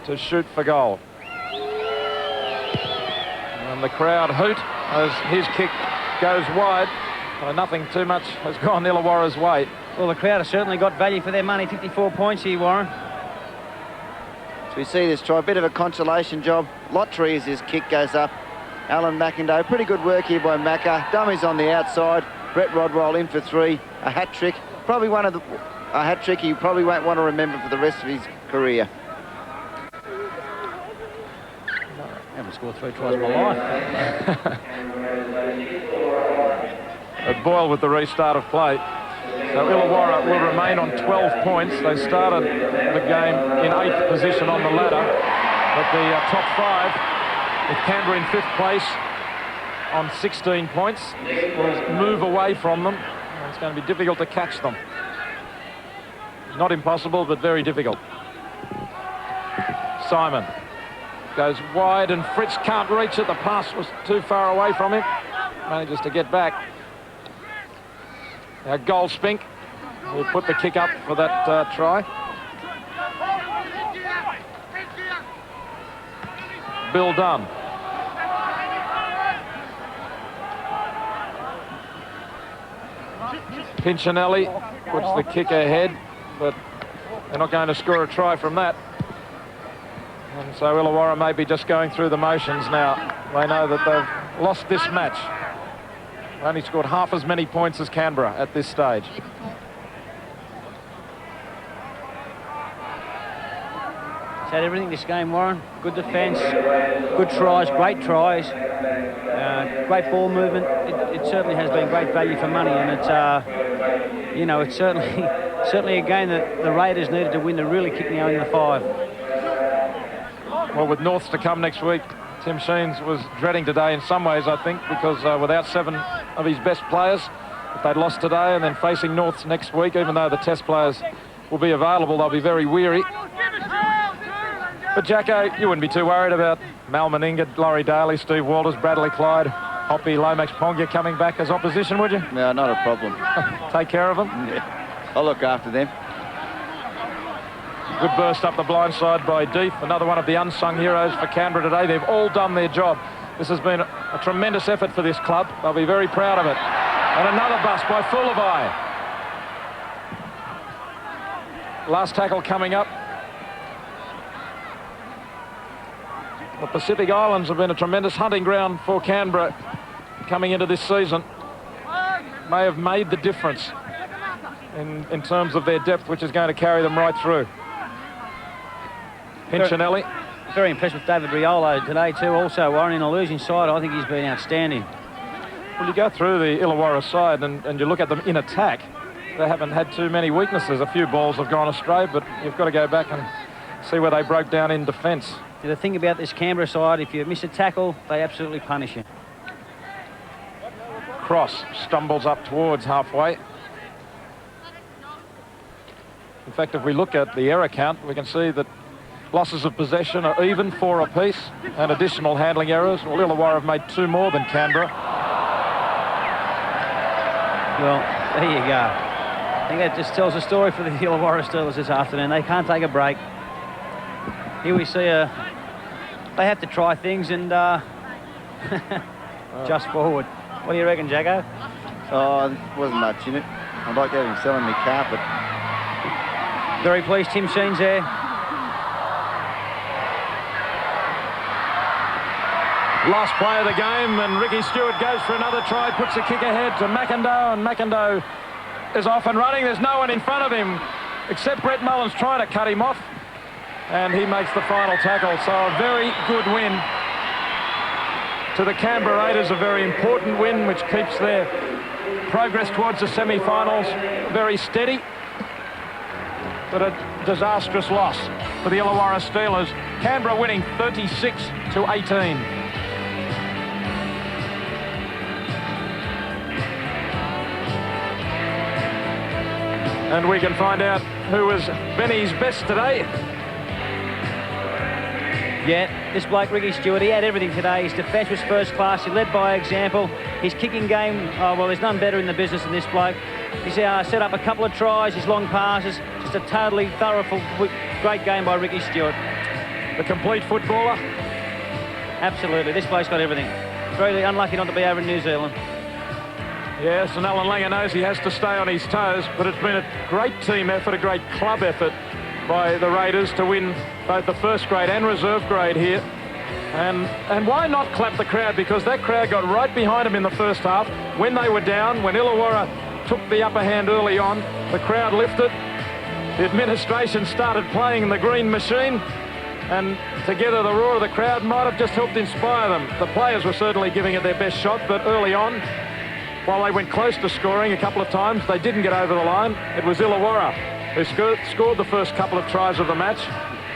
S3: to shoot for goal. And the crowd hoot as his kick goes wide. Nothing too much has gone Illawarra's way.
S4: Well, the crowd has certainly got value for their money. 54 points here, Warren.
S5: So we see this try, a bit of a consolation job. Lottery as his kick goes up. Alan McIndoe, pretty good work here by Macca. Dummies on the outside. Brett Rodwell in for 3. A hat trick. Probably a hat trick he probably won't want to remember for the rest of his career.
S4: I haven't scored 3 tries in my life.
S3: Boyle with the restart of play. So Illawarra will remain on 12 points. They started the game in 8th position on the ladder. But the top 5, with Canberra in 5th place on 16 points, will move away from them. It's going to be difficult to catch them. Not impossible, but very difficult. Simon goes wide, and Fritz can't reach it. The pass was too far away from him. Manages to get back. Now Goldspink will put the kick up for that try. Bill Dunn. Pinchinelli puts the kick ahead, but they're not going to score a try from that. And so Illawarra may be just going through the motions now. They know that they've lost this match. They only scored half as many points as Canberra at this stage.
S4: It's had everything this game, Warren. Good defence, good tries, great tries, great ball movement. It certainly has been great value for money, and it's, you know, it's certainly a game that the Raiders needed to win to really kick now in the 5.
S3: Well, with Norths to come next week, Tim Sheens was dreading today in some ways, I think, because without 7 of his best players, if they'd lost today and then facing Norths next week, even though the test players will be available, they'll be very weary. But Jacko, you wouldn't be too worried about Mal Meninga, Laurie Daly, Steve Walters, Bradley Clyde, Hoppy, Lomax Ponga coming back as opposition, would you?
S5: No, not a problem.
S3: Take care of them?
S5: Yeah. I'll look after them.
S3: Good burst up the blind side by Deep, another one of the unsung heroes for Canberra today. They've all done their job. This has been a tremendous effort for this club. They'll be very proud of it. And another bust by Fullerby. Last tackle coming up. The Pacific Islands have been a tremendous hunting ground for Canberra coming into this season. May have made the difference in terms of their depth, which is going to carry them right through. Pinchinelli.
S4: Very impressed with David Riolo today too. Also, Warren, in a losing side, I think he's been outstanding.
S3: Well, you go through the Illawarra side and you look at them in attack. They haven't had too many weaknesses. A few balls have gone astray, but you've got to go back and see where they broke down in defence.
S4: The thing about this Canberra side, if you miss a tackle, they absolutely punish you.
S3: Cross stumbles up towards halfway. In fact, if we look at the error count, we can see that losses of possession are even, 4 apiece, and additional handling errors. Well, Illawarra have made 2 more than Canberra.
S4: Well, there you go. I think that just tells a story for the Illawarra Steelers this afternoon. They can't take a break. Here we see they have to try things and just forward. What do you reckon, Jacko?
S5: Oh, there wasn't much in it. I'd like to have him selling me carpet.
S4: Very pleased, Tim Sheens there.
S3: Last play of the game, and Ricky Stewart goes for another try, puts the kick ahead to McIndoe, and McIndoe is off and running. There's no one in front of him except Brett Mullins trying to cut him off, and he makes the final tackle. So a very good win to the Canberra Raiders, a very important win which keeps their progress towards the semi-finals very steady. But a disastrous loss for the Illawarra Steelers. Canberra winning 36-18. And we can find out who was Benny's best today.
S4: Yeah, this bloke, Ricky Stewart, he had everything today. His defence was first class. He led by example. His kicking game, oh, well, there's none better in the business than this bloke. He's set up a couple of tries, his long passes. Just a totally thorough, great game by Ricky Stewart.
S3: The complete footballer?
S4: Absolutely. This bloke's got everything. Very unlucky not to be over in New Zealand.
S3: Yes, and Alan Langer knows he has to stay on his toes, but it's been a great team effort, a great club effort by the Raiders to win both the first grade and reserve grade here. And why not clap the crowd? Because that crowd got right behind them in the first half. When they were down, when Illawarra took the upper hand early on, the crowd lifted. The administration started playing the green machine, and together the roar of the crowd might have just helped inspire them. The players were certainly giving it their best shot, but early on, while they went close to scoring a couple of times, they didn't get over the line. It was Illawarra who scored the first couple of tries of the match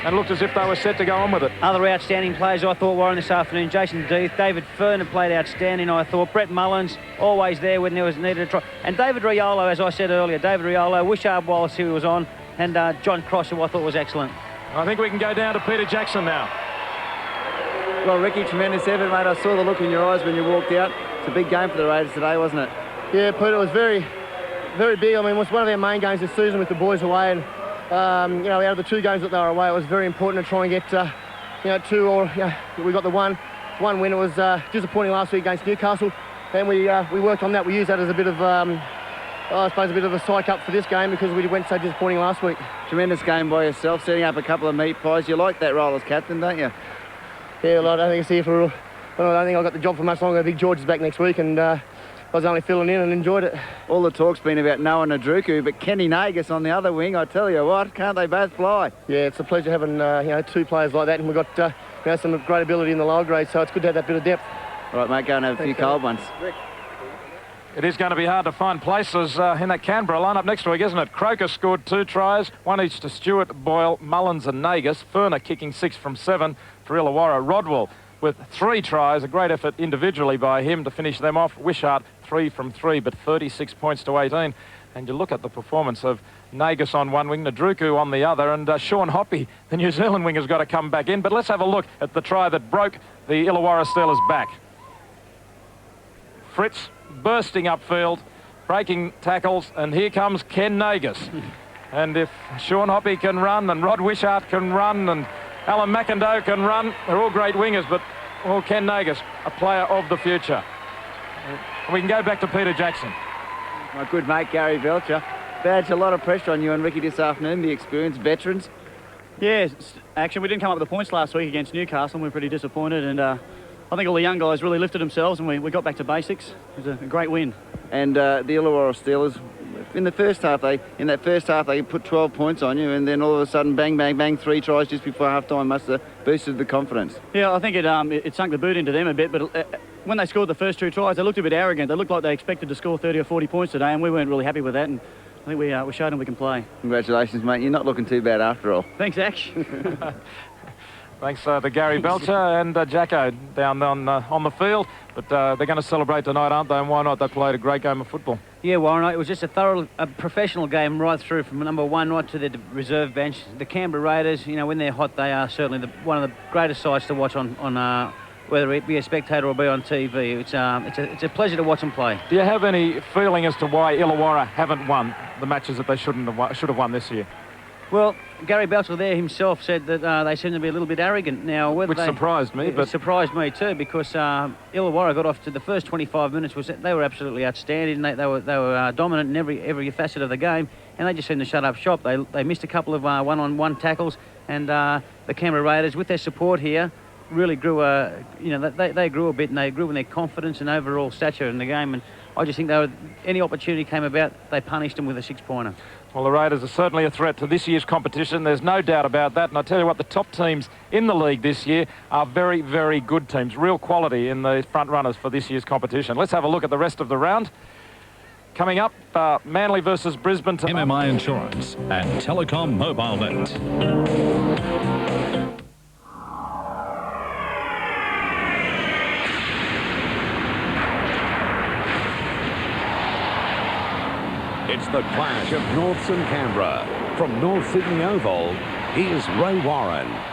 S3: and looked as if they were set to go on with it.
S4: Other outstanding players I thought were on this afternoon. Jason Deeth, David Fern played outstanding, I thought. Brett Mullins, always there when there was needed a try. And David Riolo, as I said earlier, David Riolo, Wishart Wallace, who was on, and John Cross, who I thought was excellent.
S3: I think we can go down to Peter Jackson now.
S5: Well, Ricky, tremendous effort, mate. I saw the look in your eyes when you walked out. It's a big game for the Raiders today, wasn't it?
S13: Yeah, Peter, it was very, very big. I mean, it was one of our main games this season with the boys away, and you know, out of the two games that they were away, it was very important to try and get, you know, two, or we got the one win. It was disappointing last week against Newcastle, and we worked on that. We used that as a bit of, I suppose, a bit of a psych up for this game because we went so disappointing last week.
S5: Tremendous game by yourself, setting up a couple of meat pies. You like that role as captain, don't you?
S13: Yeah, well, I don't think it's here for. Well, I don't think I got the job for much longer. Big George is back next week, and I was only filling in and enjoyed it.
S5: All the talk's been about Noah Nadruku, but Kenny Nagus on the other wing, I tell you what, can't they both fly?
S13: Yeah, it's a pleasure having you know, two players like that, and we've got you know, some great ability in the lower grade, so it's good to have that bit of depth.
S5: All right, mate, go and have a few cold ones.
S13: Rick.
S3: It is going to be hard to find places in that Canberra lineup next week, isn't it? Croker scored 2 tries, one each to Stewart, Boyle, Mullins and Nagus. Furner kicking 6 from 7 for Illawarra. Rodwell with 3 tries, a great effort individually by him to finish them off. Wishart 3 from 3, but 36 points to 18. And you look at the performance of Nagus on one wing, Nadruku on the other, and Sean Hoppy, the New Zealand wing, has got to come back in. But let's have a look at the try that broke the Illawarra Steelers back. Fritz bursting upfield, breaking tackles, and here comes Ken Nagus. And if Sean Hoppy can run, and Rod Wishart can run, and Alan McIndoe can run, they're all great wingers, but well, Ken Nagus, a player of the future. We can go back to Peter Jackson.
S5: My good mate, Gary Belcher. Badge a lot of pressure on you and Ricky this afternoon, the experienced veterans.
S14: Yeah, actually, we didn't come up with the points last week against Newcastle, and we were pretty disappointed, and I think all the young guys really lifted themselves, and we got back to basics. It was a great win.
S5: And the Illawarra Steelers, in that first half, they put 12 points on you, and then all of a sudden, bang, bang, bang, 3 tries just before half-time must have boosted the confidence.
S14: Yeah, I think it sunk the boot into them a bit, but when they scored the first 2 tries, they looked a bit arrogant. They looked like they expected to score 30 or 40 points today, and we weren't really happy with that, and I think we showed them we can play.
S5: Congratulations, mate. You're not looking too bad after all.
S14: Thanks, Ash.
S3: Thanks to Gary Belcher and Jacko down on the field. But they're going to celebrate tonight, aren't they? And why not? They played a great game of football.
S4: Yeah, Warren, it was just a professional game right through from number 1 right to the reserve bench. The Canberra Raiders, you know, when they're hot, they are certainly one of the greatest sides to watch on whether it be a spectator or be on TV. It's a pleasure to watch them play.
S3: Do you have any feeling as to why Illawarra haven't won the matches that they should have won this year?
S4: Well, Gary Belcher there himself said that they seem to be a little bit arrogant now. Which
S3: surprised me.
S4: It surprised me too, because Illawarra got off to the first 25 minutes. They were absolutely outstanding. They were dominant in every facet of the game, and they just seemed to shut up shop. They missed a couple of one-on-one tackles, and the Canberra Raiders, with their support here, really grew. They grew a bit, and they grew in their confidence and overall stature in the game. And I just think any opportunity came about, they punished them with a 6-pointer.
S3: Well, the Raiders are certainly a threat to this year's competition. There's no doubt about that. And I tell you what, the top teams in the league this year are very, very good teams. Real quality in the front runners for this year's competition. Let's have a look at the rest of the round. Coming up, Manly versus Brisbane.
S15: MMI Insurance and Telecom Mobile Net.
S16: It's the clash of Norths and Canberra. From North Sydney Oval, here's Ray Warren.